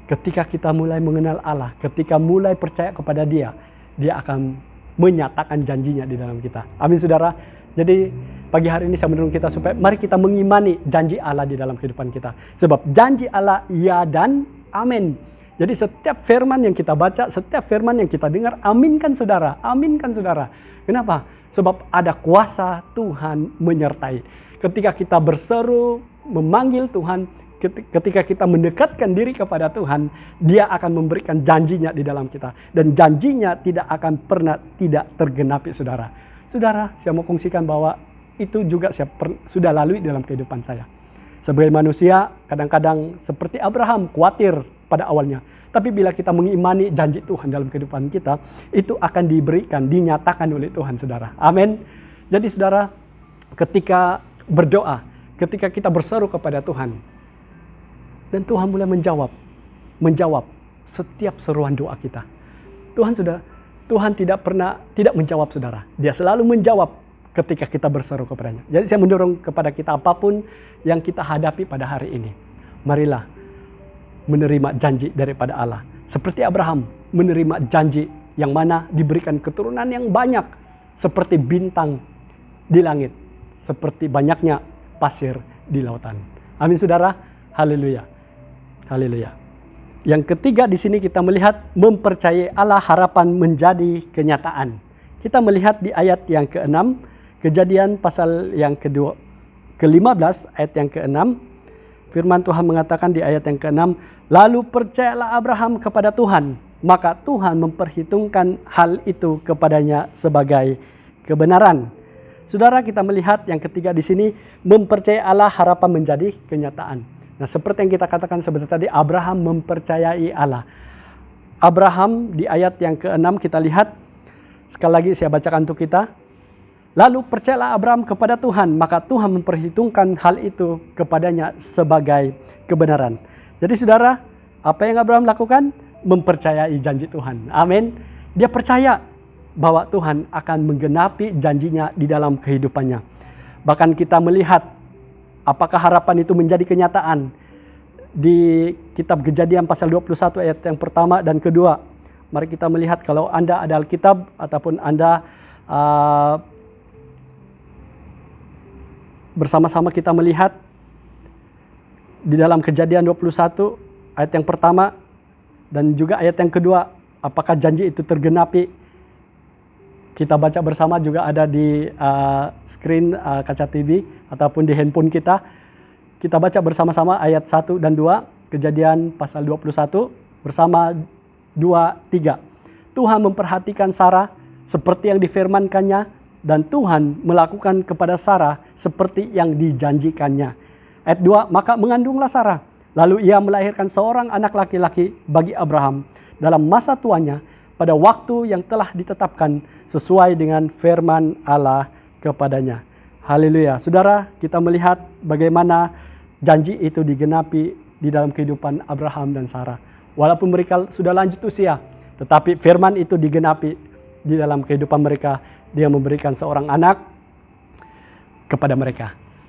ketika kita mulai mengenal Allah, ketika mulai percaya kepada Dia, Dia akan menyatakan janjinya di dalam kita. Amin saudara. Jadi pagi hari ini saya mendorong kita supaya mari kita mengimani janji Allah di dalam kehidupan kita. Sebab janji Allah ya dan amin. Jadi setiap firman yang kita baca, setiap firman yang kita dengar, aminkan saudara, aminkan saudara. Kenapa? Sebab ada kuasa Tuhan menyertai. Ketika kita berseru, memanggil Tuhan, ketika kita mendekatkan diri kepada Tuhan, Dia akan memberikan janjinya di dalam kita. Dan janjinya tidak akan pernah tidak tergenapi saudara. Saudara, saya mau kongsikan bahwa itu juga saya sudah lalui dalam kehidupan saya. Sebagai manusia, kadang-kadang seperti Abraham, khawatir pada awalnya. Tapi bila kita mengimani janji Tuhan dalam kehidupan kita, itu akan diberikan, dinyatakan oleh Tuhan, saudara. Amin. Jadi saudara, ketika berdoa, ketika kita berseru kepada Tuhan, dan Tuhan mulai menjawab setiap seruan doa kita. Tuhan tidak pernah tidak menjawab saudara. Dia selalu menjawab ketika kita berseru kepadanya. Jadi saya mendorong kepada kita apapun yang kita hadapi pada hari ini, marilah menerima janji daripada Allah. Seperti Abraham menerima janji yang mana diberikan keturunan yang banyak seperti bintang di langit, seperti banyaknya pasir di lautan. Amin saudara. Haleluya. Haleluya. Yang ketiga di sini kita melihat mempercayai Allah, harapan menjadi kenyataan. Kita melihat di ayat yang ke-6, Kejadian pasal yang ke-15 ayat yang ke-6, firman Tuhan mengatakan di ayat yang ke-6, "Lalu percayalah Abraham kepada Tuhan, maka Tuhan memperhitungkan hal itu kepadanya sebagai kebenaran." Saudara, kita melihat yang ketiga di sini, mempercayai Allah, harapan menjadi kenyataan. Nah, seperti yang kita katakan sebentar tadi, Abraham mempercayai Allah. Abraham di ayat yang ke-6 kita lihat, sekali lagi saya bacakan untuk kita. "Lalu percayalah Abraham kepada Tuhan, maka Tuhan memperhitungkan hal itu kepadanya sebagai kebenaran." Jadi saudara, apa yang Abraham lakukan? Mempercayai janji Tuhan. Amin. Dia percaya bahwa Tuhan akan menggenapi janjinya di dalam kehidupannya. Bahkan kita melihat apakah harapan itu menjadi kenyataan di kitab Kejadian pasal 21 ayat yang pertama dan kedua. Mari kita melihat, kalau Anda ada Alkitab ataupun Anda bersama-sama kita melihat di dalam Kejadian 21 ayat yang pertama dan juga ayat yang kedua, apakah janji itu tergenapi? Kita baca bersama, juga ada di screen kaca TV ataupun di handphone kita. Kita baca bersama-sama ayat 1 dan 2, Kejadian pasal 21 bersama 2, 3. "Tuhan memperhatikan Sarah seperti yang difirmankannya, dan Tuhan melakukan kepada Sarah seperti yang dijanjikannya." Ayat 2, "Maka mengandunglah Sarah, lalu ia melahirkan seorang anak laki-laki bagi Abraham dalam masa tuanya, pada waktu yang telah ditetapkan sesuai dengan firman Allah kepadanya." Haleluya. Saudara, kita melihat bagaimana janji itu digenapi di dalam kehidupan Abraham dan Sarah. Walaupun mereka sudah lanjut usia, tetapi firman itu digenapi di dalam kehidupan mereka. Dia memberikan seorang anak kepada mereka.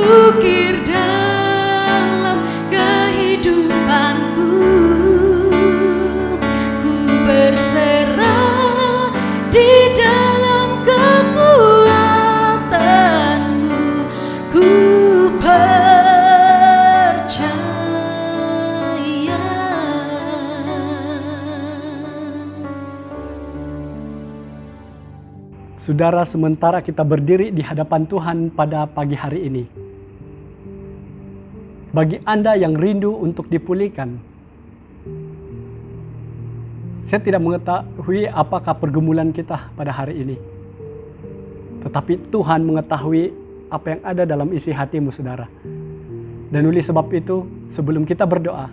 ukir dalam kehidupanku. Ku berserah di dalam kekuatanmu. Ku Saudara, sementara kita berdiri di hadapan Tuhan pada pagi hari ini, bagi Anda yang rindu untuk dipulihkan, saya tidak mengetahui apakah pergumulan kita pada hari ini, tetapi Tuhan mengetahui apa yang ada dalam isi hatimu, saudara. Dan oleh sebab itu, sebelum kita berdoa,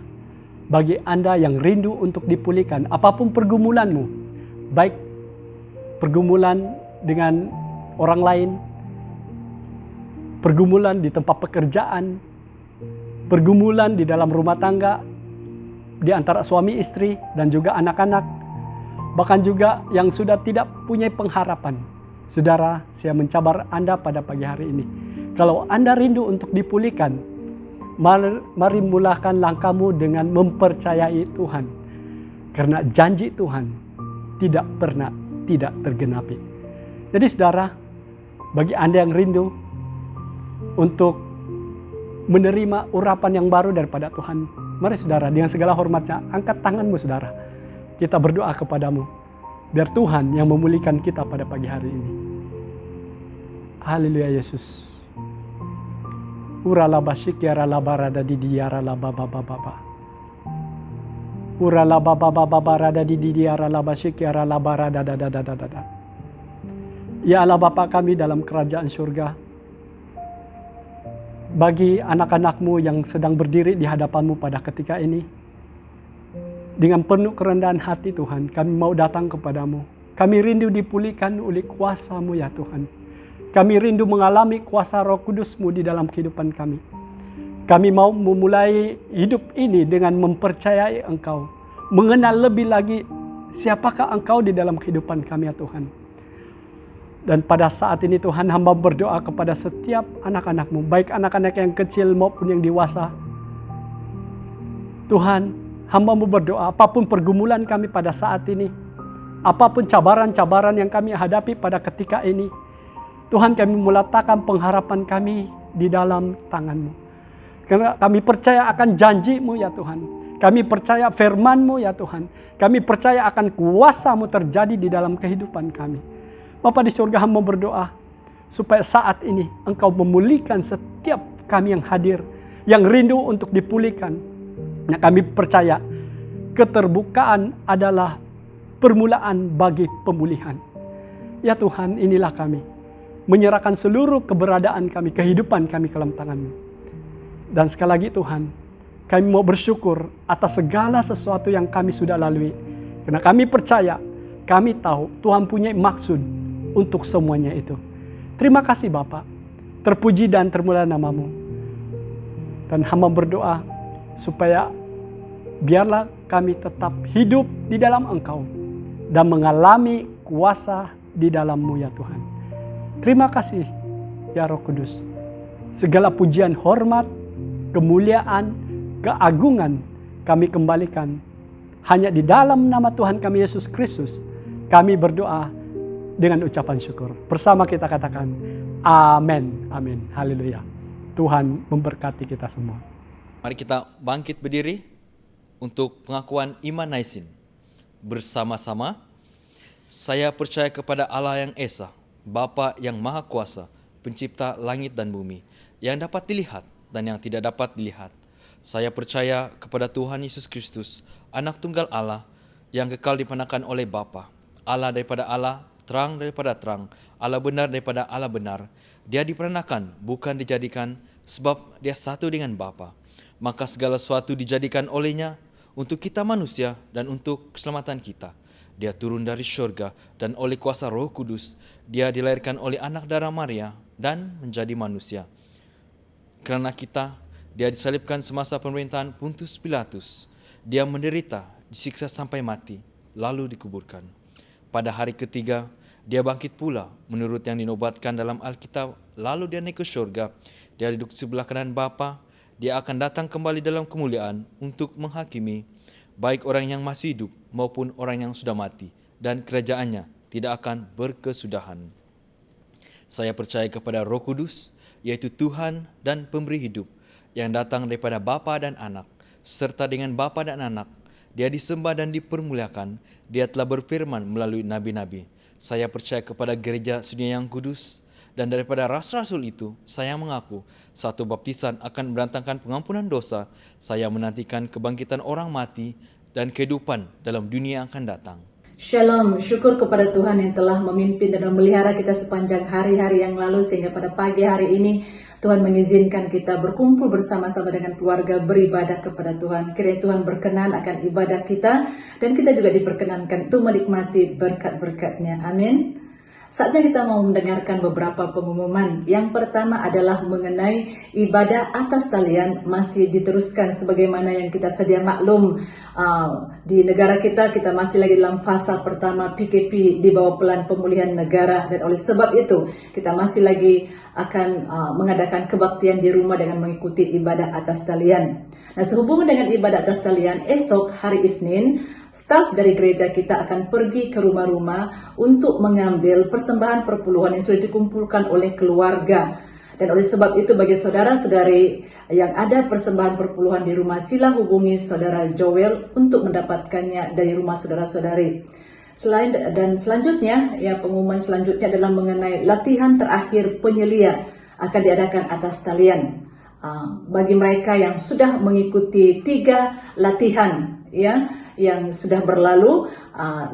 bagi Anda yang rindu untuk dipulihkan, apapun pergumulanmu, baik pergumulan dengan orang lain, pergumulan di tempat pekerjaan, pergumulan di dalam rumah tangga, di antara suami istri dan juga anak-anak, bahkan juga yang sudah tidak punya pengharapan. Saudara, saya mencabar Anda pada pagi hari ini. Kalau Anda rindu untuk dipulihkan, mari mulakan langkahmu dengan mempercayai Tuhan. Karena janji Tuhan tidak pernah tidak tergenapi. Jadi saudara, bagi Anda yang rindu untuk menerima urapan yang baru daripada Tuhan, mari saudara, dengan segala hormatnya, angkat tanganmu saudara. Kita berdoa kepadamu, biar Tuhan yang memulihkan kita pada pagi hari ini. Haleluya Yesus. Urala basyikyara labarada didiara lababababa. Urala babababarada didiara labasyikyara labarada dadadadadada. Ya Allah Bapa kami dalam kerajaan surga, bagi anak-anak-Mu yang sedang berdiri di hadapan-Mu pada ketika ini, dengan penuh kerendahan hati Tuhan, kami mau datang kepadamu. Kami rindu dipulihkan oleh kuasa-Mu ya Tuhan. Kami rindu mengalami kuasa Roh Kudus-Mu di dalam kehidupan kami. Kami mau memulai hidup ini dengan mempercayai Engkau, mengenal lebih lagi siapakah Engkau di dalam kehidupan kami ya Tuhan. Dan pada saat ini Tuhan, hamba berdoa kepada setiap anak-anak-Mu, baik anak-anak yang kecil maupun yang dewasa. Tuhan, hamba-Mu berdoa, apapun pergumulan kami pada saat ini, apapun cabaran-cabaran yang kami hadapi pada ketika ini, Tuhan, kami meletakkan pengharapan kami di dalam tangan-Mu. Karena kami percaya akan janji-Mu ya Tuhan. Kami percaya firman-Mu ya Tuhan. Kami percaya akan kuasa-Mu terjadi di dalam kehidupan kami. Bapa di surga, hamba berdoa supaya saat ini Engkau memulihkan setiap kami yang hadir, yang rindu untuk dipulihkan. Nah, kami percaya keterbukaan adalah permulaan bagi pemulihan. Ya Tuhan, inilah kami menyerahkan seluruh keberadaan kami, kehidupan kami ke dalam tangan-Mu. Dan sekali lagi Tuhan, kami mau bersyukur atas segala sesuatu yang kami sudah lalui. Karena kami percaya, kami tahu Tuhan punya maksud untuk semuanya itu. Terima kasih Bapa. Terpuji dan termulia nama-Mu. Dan hamba berdoa supaya biarlah kami tetap hidup di dalam Engkau dan mengalami kuasa di dalam-Mu ya Tuhan. Terima kasih ya Roh Kudus. Segala pujian, hormat, kemuliaan, keagungan kami kembalikan hanya di dalam nama Tuhan kami Yesus Kristus. Kami berdoa dengan ucapan syukur. Bersama kita katakan, amin, amin, haleluya. Tuhan memberkati kita semua. Mari kita bangkit berdiri untuk pengakuan iman Naisin. Bersama-sama, saya percaya kepada Allah yang Esa, Bapa yang Maha Kuasa, Pencipta langit dan bumi, yang dapat dilihat dan yang tidak dapat dilihat. Saya percaya kepada Tuhan Yesus Kristus, Anak Tunggal Allah, yang kekal dipandangkan oleh Bapa, Allah daripada Allah, terang daripada terang, Allah benar daripada Allah benar. Dia diperanakan, bukan dijadikan, sebab dia satu dengan Bapa. Maka segala sesuatu dijadikan olehnya untuk kita manusia dan untuk keselamatan kita. Dia turun dari syurga dan oleh kuasa Roh Kudus, dia dilahirkan oleh anak darah Maria dan menjadi manusia. Kerana kita, dia disalibkan semasa pemerintahan Pontius Pilatus. Dia menderita, disiksa sampai mati, lalu dikuburkan. Pada hari ketiga, dia bangkit pula menurut yang dinobatkan dalam Alkitab, lalu dia naik ke syurga. Dia duduk sebelah kanan Bapa. Dia akan datang kembali dalam kemuliaan untuk menghakimi baik orang yang masih hidup maupun orang yang sudah mati, dan kerajaannya tidak akan berkesudahan. Saya percaya kepada Roh Kudus, yaitu Tuhan dan pemberi hidup, yang datang daripada Bapa dan Anak, serta dengan Bapa dan Anak, Dia disembah dan dipermuliakan. Dia telah berfirman melalui nabi-nabi. Saya percaya kepada gereja sunia yang kudus, dan daripada rasul-rasul itu, saya mengaku satu baptisan akan mendatangkan pengampunan dosa. Saya menantikan kebangkitan orang mati dan kehidupan dalam dunia yang akan datang. Shalom, syukur kepada Tuhan yang telah memimpin dan memelihara kita sepanjang hari-hari yang lalu, sehingga pada pagi hari ini Tuhan mengizinkan kita berkumpul bersama-sama dengan keluarga beribadah kepada Tuhan. Kiranya Tuhan berkenan akan ibadah kita, dan kita juga diperkenankan untuk menikmati berkat-berkat-Nya. Amin. Saatnya kita mau mendengarkan beberapa pengumuman. Yang pertama adalah mengenai ibadah atas talian masih diteruskan sebagaimana yang kita sedia maklum. Di negara kita masih lagi dalam fase pertama PKP di bawah Pelan Pemulihan Negara, dan oleh sebab itu kita masih lagi akan mengadakan kebaktian di rumah dengan mengikuti ibadah atas talian. Nah, sehubungan dengan ibadah atas talian, esok hari Isnin, staf dari gereja kita akan pergi ke rumah-rumah untuk mengambil persembahan perpuluhan yang sudah dikumpulkan oleh keluarga. Dan oleh sebab itu, bagi saudara-saudari yang ada persembahan perpuluhan di rumah, sila hubungi saudara Joel untuk mendapatkannya dari rumah saudara-saudari. Selanjutnya, pengumuman selanjutnya adalah mengenai latihan terakhir penyelia akan diadakan atas talian. Bagi mereka yang sudah mengikuti 3 latihan yang sudah berlalu,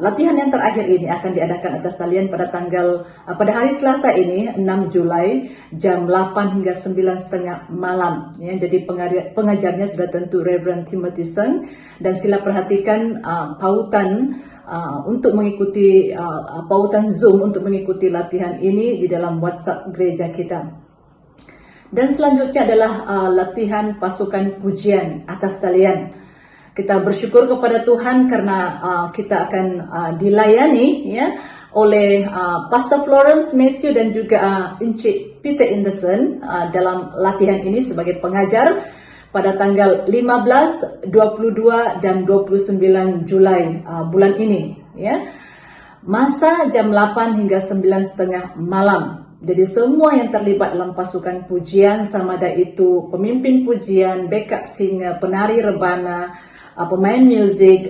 latihan yang terakhir ini akan diadakan atas talian pada hari Selasa ini, 6 Julai, jam 8 hingga 9:30 malam. Jadi pengajarnya sudah tentu Reverend Timothy Seng, dan sila perhatikan pautan untuk mengikuti pautan Zoom untuk mengikuti latihan ini di dalam WhatsApp gereja kita. Dan selanjutnya adalah latihan pasukan pujian atas talian. Kita bersyukur kepada Tuhan karena kita akan dilayani oleh Pastor Florence Matthew dan juga Encik Peter Anderson dalam latihan ini sebagai pengajar pada tanggal 15, 22 dan 29 Julai bulan ini. Masa jam 8 hingga 9:30 malam. Jadi semua yang terlibat dalam pasukan pujian, sama ada itu pemimpin pujian, backup singer, penari rebana, pemain musik,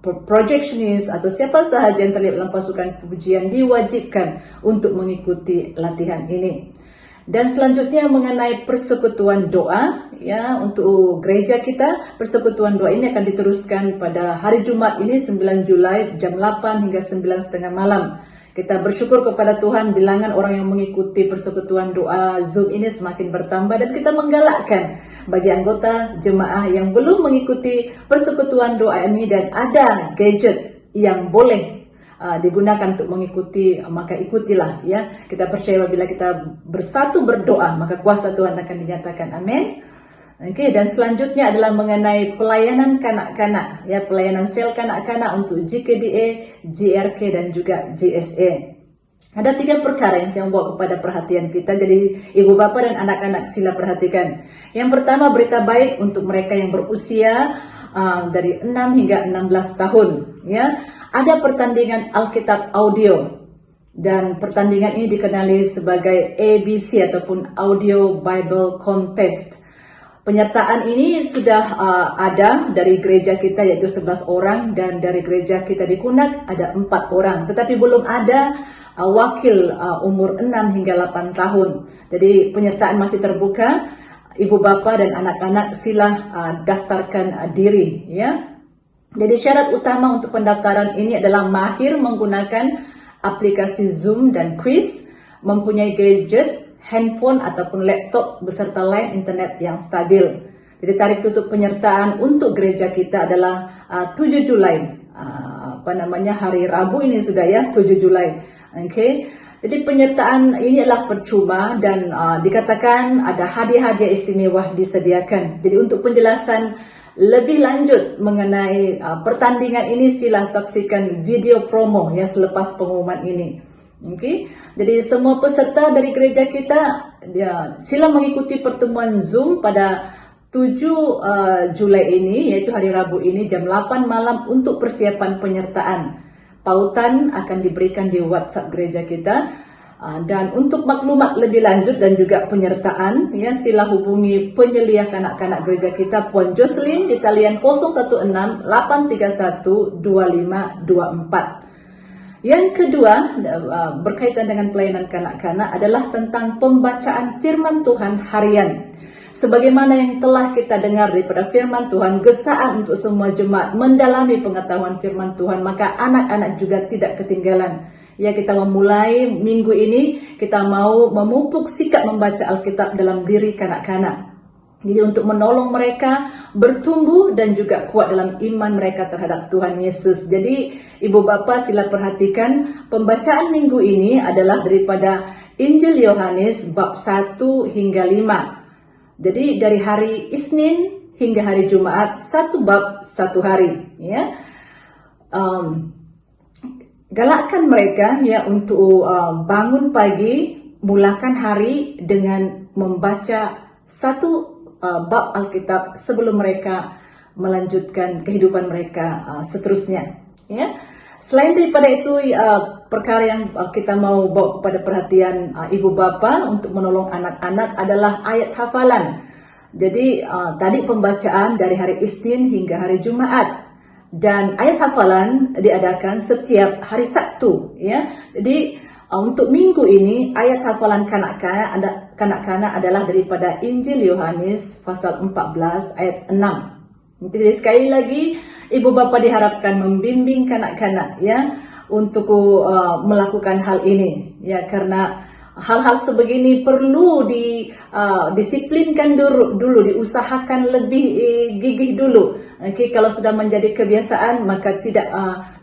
projectionist, atau siapa sahaja yang terlibat dalam pasukan pujian diwajibkan untuk mengikuti latihan ini. Dan selanjutnya mengenai persekutuan doa, untuk gereja kita, persekutuan doa ini akan diteruskan pada hari Jumat ini 9 Julai jam 8 hingga 9:30 malam. Kita bersyukur kepada Tuhan, bilangan orang yang mengikuti persekutuan doa Zoom ini semakin bertambah, dan kita menggalakkan bagi anggota jemaah yang belum mengikuti persekutuan doa ini dan ada gadget yang boleh digunakan untuk mengikuti, maka ikutilah. Kita percaya apabila kita bersatu berdoa, maka kuasa Tuhan akan dinyatakan. Amin. Dan selanjutnya adalah mengenai pelayanan kanak-kanak, pelayanan sel kanak-kanak untuk GKDA, GRK dan juga GSA. Ada 3 perkara yang saya bawa kepada perhatian kita, jadi ibu bapa dan anak-anak sila perhatikan. Yang pertama, berita baik untuk mereka yang berusia dari 6 hingga 16 tahun. Ada pertandingan Alkitab audio, dan pertandingan ini dikenali sebagai ABC ataupun Audio Bible Contest. Penyertaan ini sudah ada dari gereja kita, yaitu 11 orang, dan dari gereja kita di Kunak ada 4 orang. Tetapi belum ada wakil umur 6 hingga 8 tahun. Jadi penyertaan masih terbuka. Ibu bapa dan anak-anak sila daftarkan diri. Jadi syarat utama untuk pendaftaran ini adalah mahir menggunakan aplikasi Zoom dan quiz, mempunyai gadget, handphone ataupun laptop beserta line internet yang stabil. Jadi tarikh tutup penyertaan untuk gereja kita adalah 7 Julai. Hari Rabu ini sudah 7 Julai. Jadi penyertaan ini adalah percuma, dan dikatakan ada hadiah-hadiah istimewa disediakan. Jadi untuk penjelasan lebih lanjut mengenai pertandingan ini, sila saksikan video promo selepas pengumuman ini. Oke, jadi semua peserta dari gereja kita sila mengikuti pertemuan Zoom pada 7 Julai ini, yaitu hari Rabu ini jam 8 malam untuk persiapan penyertaan. Pautan akan diberikan di WhatsApp gereja kita. Dan untuk maklumat lebih lanjut dan juga penyertaan, ya sila hubungi penyelia kanak-kanak gereja kita Puan Jocelyn di talian 016 831 2524. Yang kedua, berkaitan dengan pelayanan kanak-kanak adalah tentang pembacaan firman Tuhan harian. Sebagaimana yang telah kita dengar daripada firman Tuhan, gesaan untuk semua jemaat mendalami pengetahuan firman Tuhan, maka anak-anak juga tidak ketinggalan. Ya, kita memulai minggu ini, kita mau memupuk sikap membaca Alkitab dalam diri kanak-kanak. Jadi untuk menolong mereka bertumbuh dan juga kuat dalam iman mereka terhadap Tuhan Yesus. Jadi Ibu Bapa sila perhatikan, pembacaan minggu ini adalah daripada Injil Yohanes bab 1 hingga 5. Jadi dari hari Isnin hingga hari Jumat, satu bab satu hari. Ya. Galakkan mereka ya untuk bangun pagi, mulakan hari dengan membaca satu bab Alkitab sebelum mereka melanjutkan kehidupan mereka seterusnya. Ya. Selain daripada itu, perkara yang kita mau bawa kepada perhatian ibu bapa untuk menolong anak-anak adalah ayat hafalan. Jadi tadi pembacaan dari hari Isnin hingga hari Jumat. Dan ayat hafalan diadakan setiap hari Sabtu, ya. Jadi untuk minggu ini ayat hafalan kanak-kanak adalah daripada Injil Yohanes pasal 14 ayat 6. Jadi sekali lagi ibu bapa diharapkan membimbing kanak-kanak ya untuk melakukan hal ini, ya, karena hal-hal sebegini perlu disiplinkan dulu, diusahakan lebih gigih dulu. Okay, kalau sudah menjadi kebiasaan maka tidak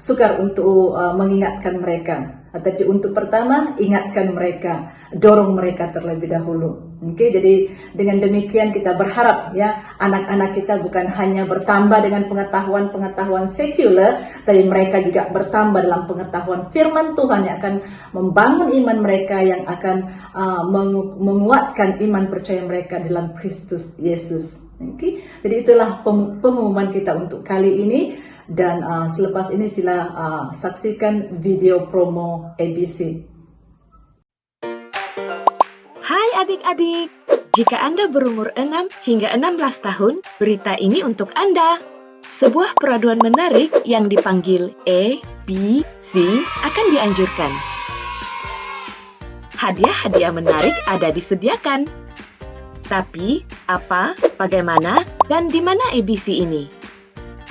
sukar untuk mengingatkan mereka. Tapi untuk pertama, ingatkan mereka, dorong mereka terlebih dahulu. Oke, jadi dengan demikian kita berharap ya anak-anak kita bukan hanya bertambah dengan pengetahuan sekuler, tapi mereka juga bertambah dalam pengetahuan firman Tuhan yang akan membangun iman mereka, yang akan menguatkan iman percaya mereka dalam Kristus Yesus. Oke, jadi itulah pengumuman kita untuk kali ini. Dan selepas ini sila saksikan video promo ABC. Hai adik-adik, jika Anda berumur 6 hingga 16 tahun, berita ini untuk Anda. Sebuah peraduan menarik yang dipanggil A, B, C akan dianjurkan. Hadiah-hadiah menarik ada disediakan. Tapi, apa, bagaimana, dan di mana ABC ini?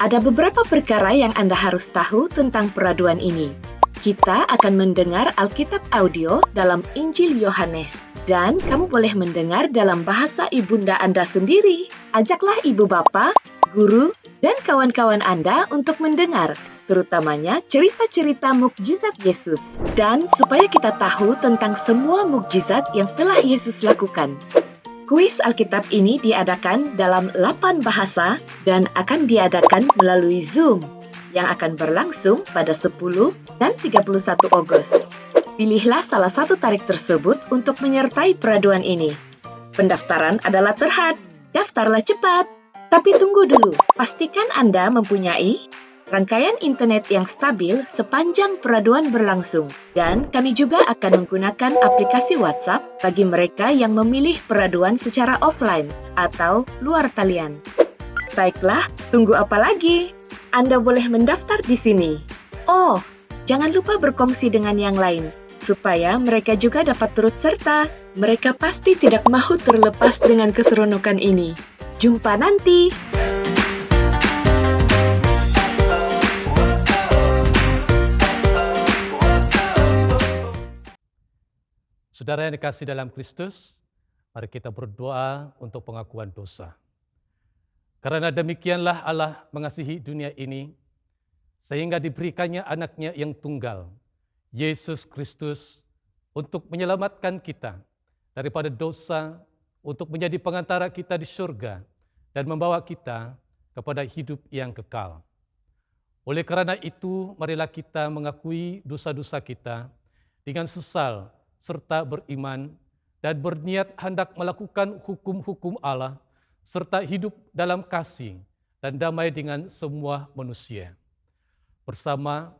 Ada beberapa perkara yang Anda harus tahu tentang peraduan ini. Kita akan mendengar Alkitab audio dalam Injil Yohanes. Dan kamu boleh mendengar dalam bahasa ibunda Anda sendiri. Ajaklah ibu bapa, guru, dan kawan-kawan Anda untuk mendengar, terutamanya cerita-cerita mukjizat Yesus. Dan supaya kita tahu tentang semua mukjizat yang telah Yesus lakukan. Kuis Alkitab ini diadakan dalam 8 bahasa dan akan diadakan melalui Zoom yang akan berlangsung pada 10 dan 31 Agustus. Pilihlah salah satu tarik tersebut untuk menyertai peraduan ini. Pendaftaran adalah terhad. Daftarlah cepat. Tapi tunggu dulu, pastikan Anda mempunyai rangkaian internet yang stabil sepanjang peraduan berlangsung. Dan kami juga akan menggunakan aplikasi WhatsApp bagi mereka yang memilih peraduan secara offline atau luar talian. Baiklah, tunggu apa lagi? Anda boleh mendaftar di sini. Oh, jangan lupa berkongsi dengan yang lain, supaya mereka juga dapat turut serta. Mereka pasti tidak mau terlepas dengan keseronokan ini. Jumpa nanti! Saudara yang dikasih dalam Kristus, mari kita berdoa untuk pengakuan dosa. Karena demikianlah Allah mengasihi dunia ini, sehingga diberikannya anaknya yang tunggal, Yesus Kristus, untuk menyelamatkan kita daripada dosa, untuk menjadi pengantara kita di surga, dan membawa kita kepada hidup yang kekal. Oleh karena itu, marilah kita mengakui dosa-dosa kita, dengan sesal serta beriman dan berniat hendak melakukan hukum-hukum Allah serta hidup dalam kasih dan damai dengan semua manusia. Bersama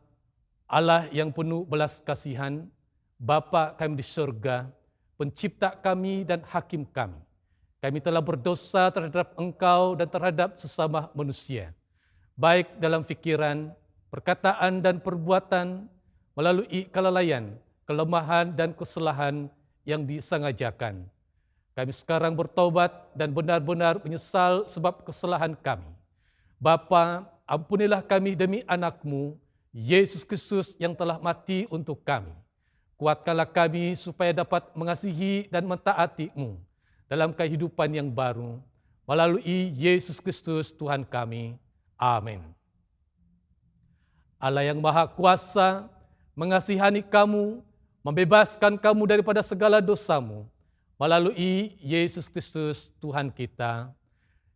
Allah yang penuh belas kasihan, Bapa kami di surga, pencipta kami dan hakim kami. Kami telah berdosa terhadap Engkau dan terhadap sesama manusia, baik dalam pikiran, perkataan dan perbuatan, melalui kelalaian, kelemahan dan kesalahan yang disengajakan. Kami sekarang bertobat dan benar-benar menyesal sebab kesalahan kami. Bapa, ampunilah kami demi anak-Mu, Yesus Kristus yang telah mati untuk kami. Kuatkanlah kami supaya dapat mengasihi dan mentaati-Mu dalam kehidupan yang baru, melalui Yesus Kristus Tuhan kami. Amin. Allah yang Maha Kuasa mengasihani kamu, membebaskan kamu daripada segala dosamu, melalui Yesus Kristus Tuhan kita.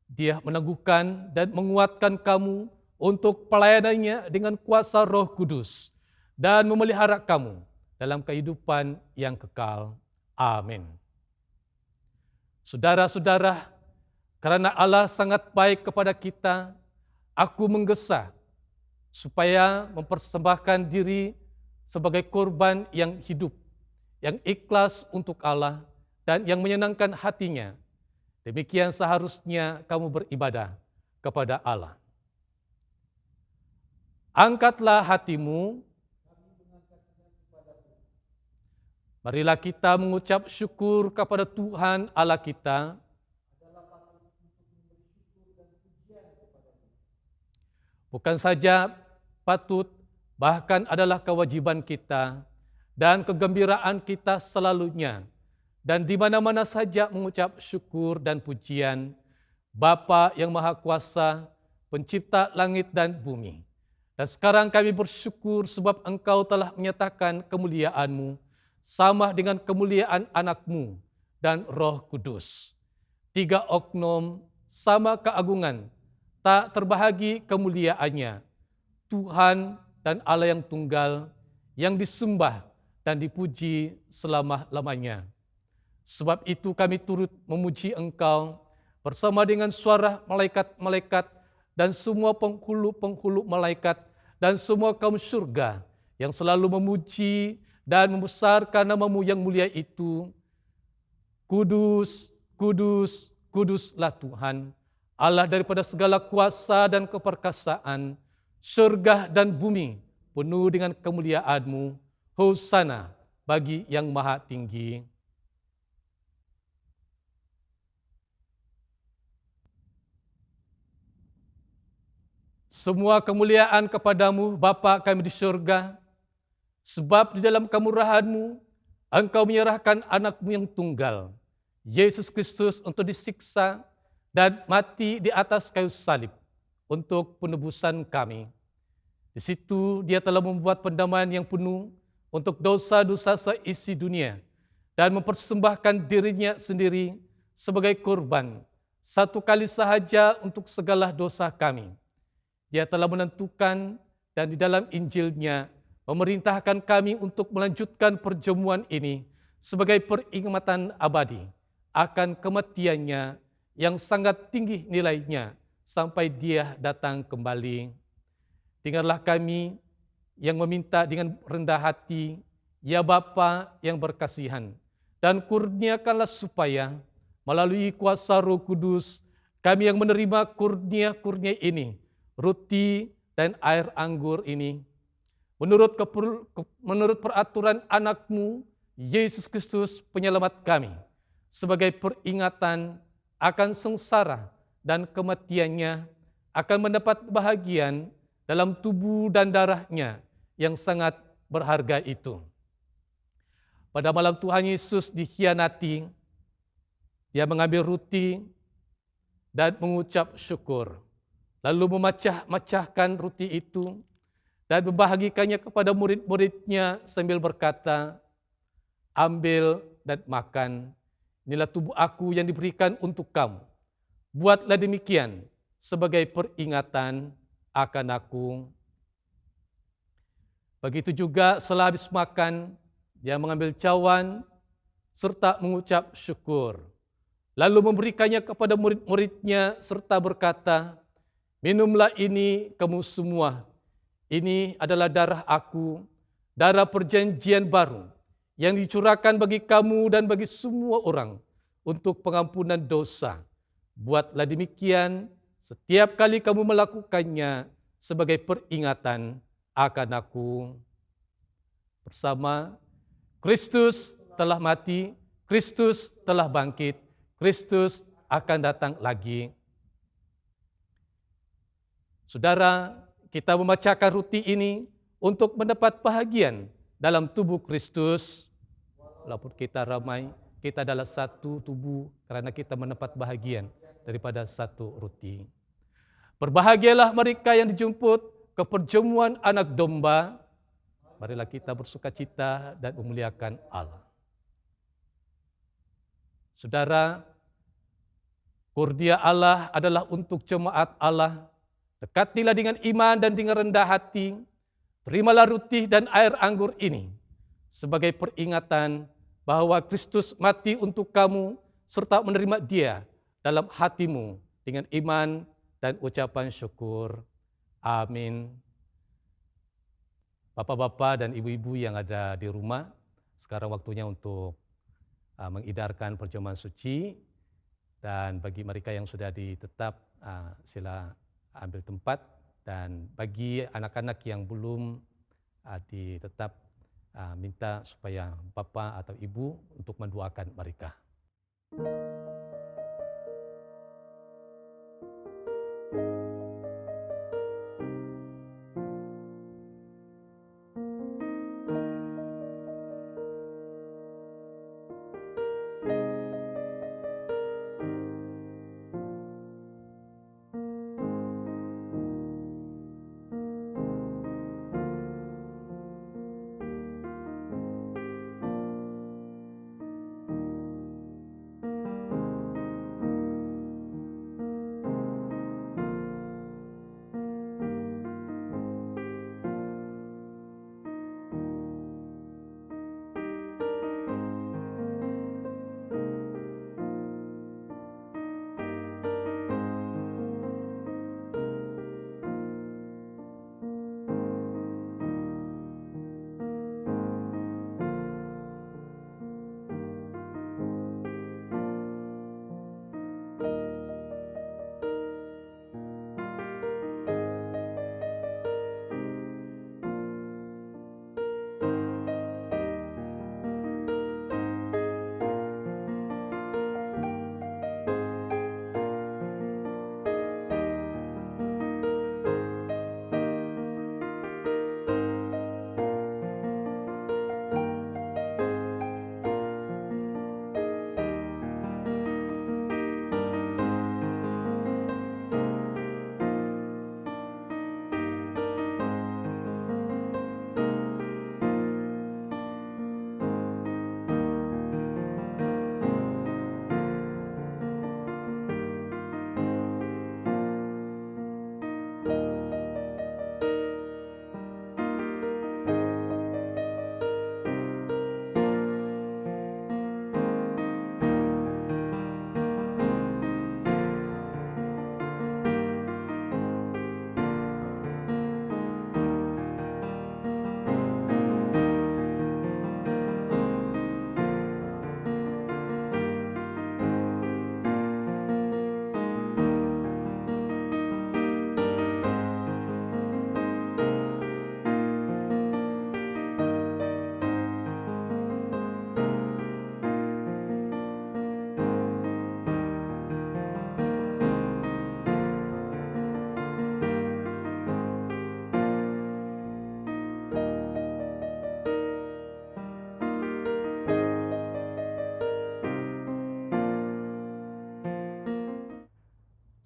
Dia meneguhkan dan menguatkan kamu untuk pelayanannya dengan kuasa Roh Kudus dan memelihara kamu dalam kehidupan yang kekal. Amin. Saudara-saudara, karena Allah sangat baik kepada kita, aku menggesa supaya mempersembahkan diri sebagai korban yang hidup, yang ikhlas untuk Allah, dan yang menyenangkan hatinya. Demikian seharusnya kamu beribadah kepada Allah. Angkatlah hatimu. Marilah kita mengucap syukur kepada Tuhan Allah kita. Bukan saja patut, bahkan adalah kewajiban kita dan kegembiraan kita selalunya. Dan di mana-mana saja mengucap syukur dan pujian, Bapa yang Maha Kuasa, Pencipta langit dan bumi. Dan sekarang kami bersyukur sebab Engkau telah menyatakan kemuliaan-Mu sama dengan kemuliaan anak-Mu dan Roh Kudus. 3 oknum sama keagungan, tak terbahagi kemuliaannya. Tuhan dan Allah yang tunggal, yang disembah dan dipuji selama-lamanya. Sebab itu kami turut memuji Engkau bersama dengan suara malaikat-malaikat dan semua penghulu-penghulu malaikat dan semua kaum surga yang selalu memuji dan membesarkan nama-Mu yang mulia itu. Kudus, kudus, kuduslah Tuhan, Allah daripada segala kuasa dan keperkasaan, surga dan bumi penuh dengan kemuliaan-Mu. Hosana bagi yang maha tinggi. Semua kemuliaan kepadamu, Bapa kami di surga, sebab di dalam kemurahan-Mu, Engkau menyerahkan anak-Mu yang tunggal, Yesus Kristus, untuk disiksa dan mati di atas kayu salib untuk penebusan kami. Di situ Dia telah membuat pendamaian yang penuh untuk dosa-dosa seisi dunia dan mempersembahkan dirinya sendiri sebagai korban satu kali sahaja untuk segala dosa kami. Dia telah menentukan dan di dalam Injil-Nya memerintahkan kami untuk melanjutkan perjamuan ini sebagai peringatan abadi akan kematiannya yang sangat tinggi nilainya sampai Dia datang kembali. Dengarlah kami yang meminta dengan rendah hati, ya Bapa yang berkasihan, dan kurniakanlah supaya melalui kuasa Roh Kudus kami yang menerima kurnia-kurnia ini, roti dan air anggur ini, menurut peraturan anak-Mu, Yesus Kristus penyelamat kami, sebagai peringatan akan sengsara dan kematiannya, akan mendapat bahagian dalam tubuh dan darah-Nya yang sangat berharga itu. Pada malam Tuhan Yesus dikhianati, Dia mengambil roti dan mengucap syukur, lalu memecah-mecahkan roti itu dan membahagikannya kepada murid-murid-Nya sambil berkata, "Ambil dan makan, inilah tubuh Aku yang diberikan untuk kamu. Buatlah demikian sebagai peringatan akan Aku." Begitu juga setelah habis makan, Dia mengambil cawan serta mengucap syukur. Lalu memberikannya kepada murid-muridnya serta berkata, "Minumlah ini kamu semua. Ini adalah darah aku, darah perjanjian baru, yang dicurahkan bagi kamu dan bagi semua orang untuk pengampunan dosa. Buatlah demikian setiap kali kamu melakukannya sebagai peringatan akan aku." Bersama, Kristus telah mati, Kristus telah bangkit, Kristus akan datang lagi. Saudara, kita membacakan ruti ini untuk mendapat bahagian dalam tubuh Kristus. Walaupun kita ramai, kita adalah satu tubuh karena kita mendapat bahagian daripada satu ruti. Berbahagialah mereka yang dijemput ke perjamuan anak domba. Marilah kita bersukacita dan memuliakan Allah. Saudara, kurnia Allah adalah untuk jemaat Allah. Dekatilah dengan iman dan dengan rendah hati. Terimalah ruti dan air anggur ini sebagai peringatan bahwa Kristus mati untuk kamu serta menerima Dia dalam hatimu dengan iman dan ucapan syukur. Amin. Bapak-bapak dan ibu-ibu yang ada di rumah, sekarang waktunya untuk mengidarkan perjamuan suci. Dan bagi mereka yang sudah ditetap, sila ambil tempat. Dan bagi anak-anak yang belum ditetap, minta supaya Bapak atau Ibu untuk mendoakan mereka.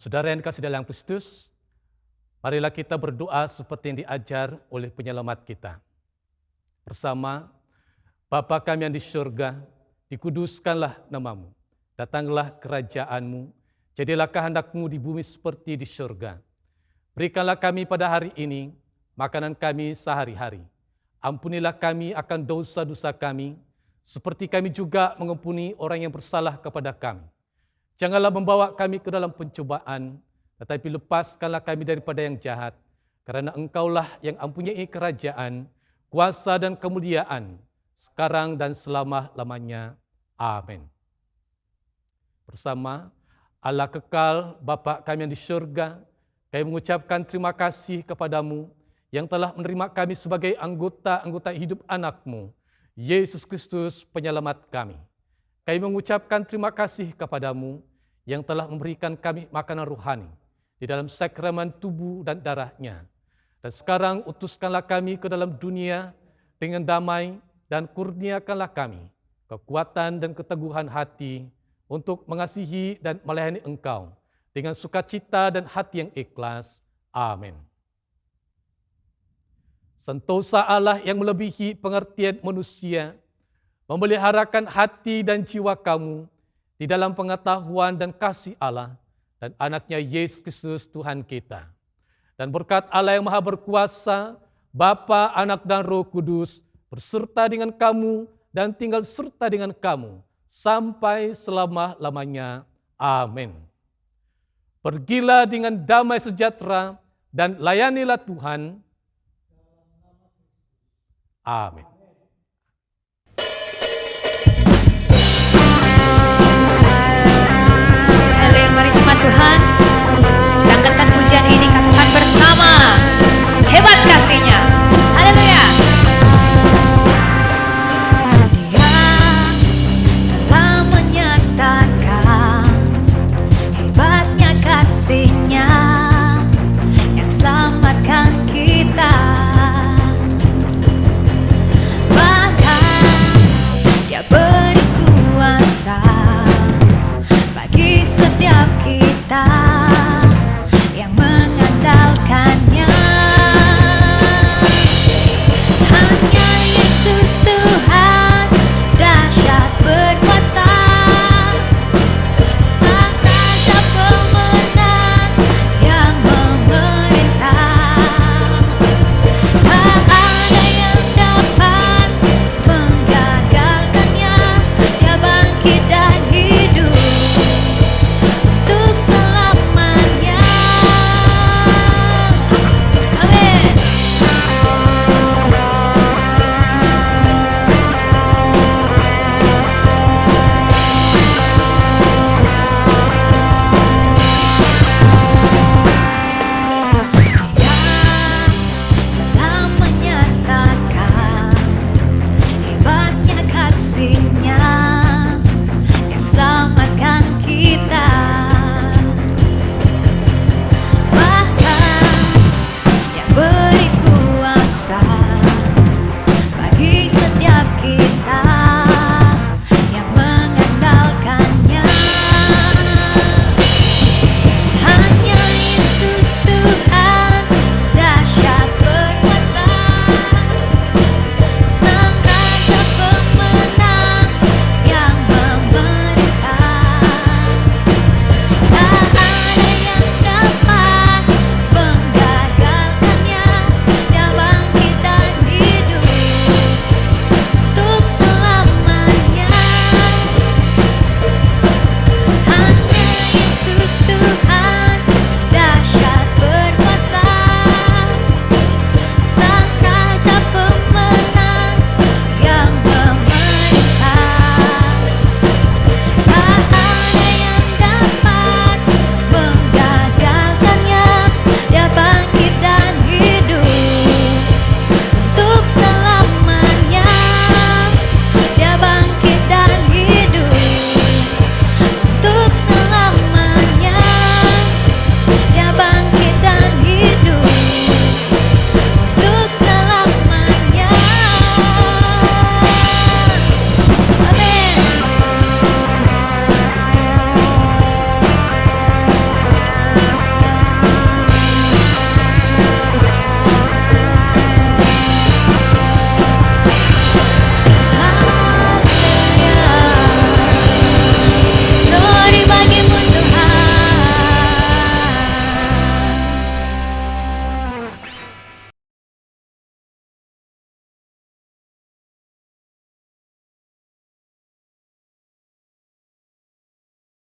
Saudara yang dikasihi dalam Kristus, marilah kita berdoa seperti yang diajar oleh penyelamat kita. Bersama, Bapa kami yang di surga, dikuduskanlah namamu, datanglah kerajaanmu, jadilah kehendakmu di bumi seperti di surga. Berikanlah kami pada hari ini makanan kami sehari-hari. Ampunilah kami akan dosa-dosa kami, seperti kami juga mengampuni orang yang bersalah kepada kami. Janganlah membawa kami ke dalam pencobaan, tetapi lepaskanlah kami daripada yang jahat, karena Engkaulah yang mempunyai kerajaan, kuasa dan kemuliaan, sekarang dan selama-lamanya. Amin. Bersama Allah kekal, Bapa kami yang di syurga, kami mengucapkan terima kasih kepadamu yang telah menerima kami sebagai anggota hidup anak-Mu, Yesus Kristus penyelamat kami. Kami mengucapkan terima kasih kepadamu yang telah memberikan kami makanan rohani di dalam sakramen tubuh dan darah-Nya. Dan sekarang utuskanlah kami ke dalam dunia dengan damai dan kurniakanlah kami kekuatan dan keteguhan hati untuk mengasihi dan melayani Engkau dengan sukacita dan hati yang ikhlas. Amin. Sentosa Allah yang melebihi pengertian manusia, memeliharakan hati dan jiwa kamu di dalam pengetahuan dan kasih Allah dan anaknya Yesus Kristus Tuhan kita. Dan berkat Allah yang Maha Berkuasa, Bapa, Anak, dan Roh Kudus, berserta dengan kamu dan tinggal serta dengan kamu, sampai selama-lamanya. Amin. Pergilah dengan damai sejahtera dan layanilah Tuhan. Amin. Haleluya, mari jemaat Tuhan, angkatkan pujian ini ke Tuhan bersama. Hebat kasih-Nya. Haleluya. Dia telah menyatakan hebatnya kasih-Nya yang selamatkan kita. Dia beri kuasa bagi setiap kita yang mengandalkannya. Hanya Yesus Tuhan dahsyat berkuasa, Sang Raja pemenang yang memerintah. Tak ada yang dapat menggagalkannya. Dia bangkit dan hidup untuk selamanya. Amin. Dia telah menyatakan hebatnya kasih-Nya yang selamatkan kita. Bahkan Dia beri kuasa bagi setiap kita yang mengandalkannya. Hanya Yesus Tuhan dahsyat berkuasa, Sang Raja pemenang yang memerintah. Tak ada yang dapat menggagalkannya. Dia bangkit dan hidup untuk selamanya. Hanya Yesus Tuhan dahsyat berkuasa, Sang Raja pemenang yang memerintah. Tak ada yang dapat menggagalkannya. Dia bangkit dan hidup untuk selamanya. Dia bangkit dan hidup untuk selamanya. Dia bangkit dan hidup untuk selamanya. Amin.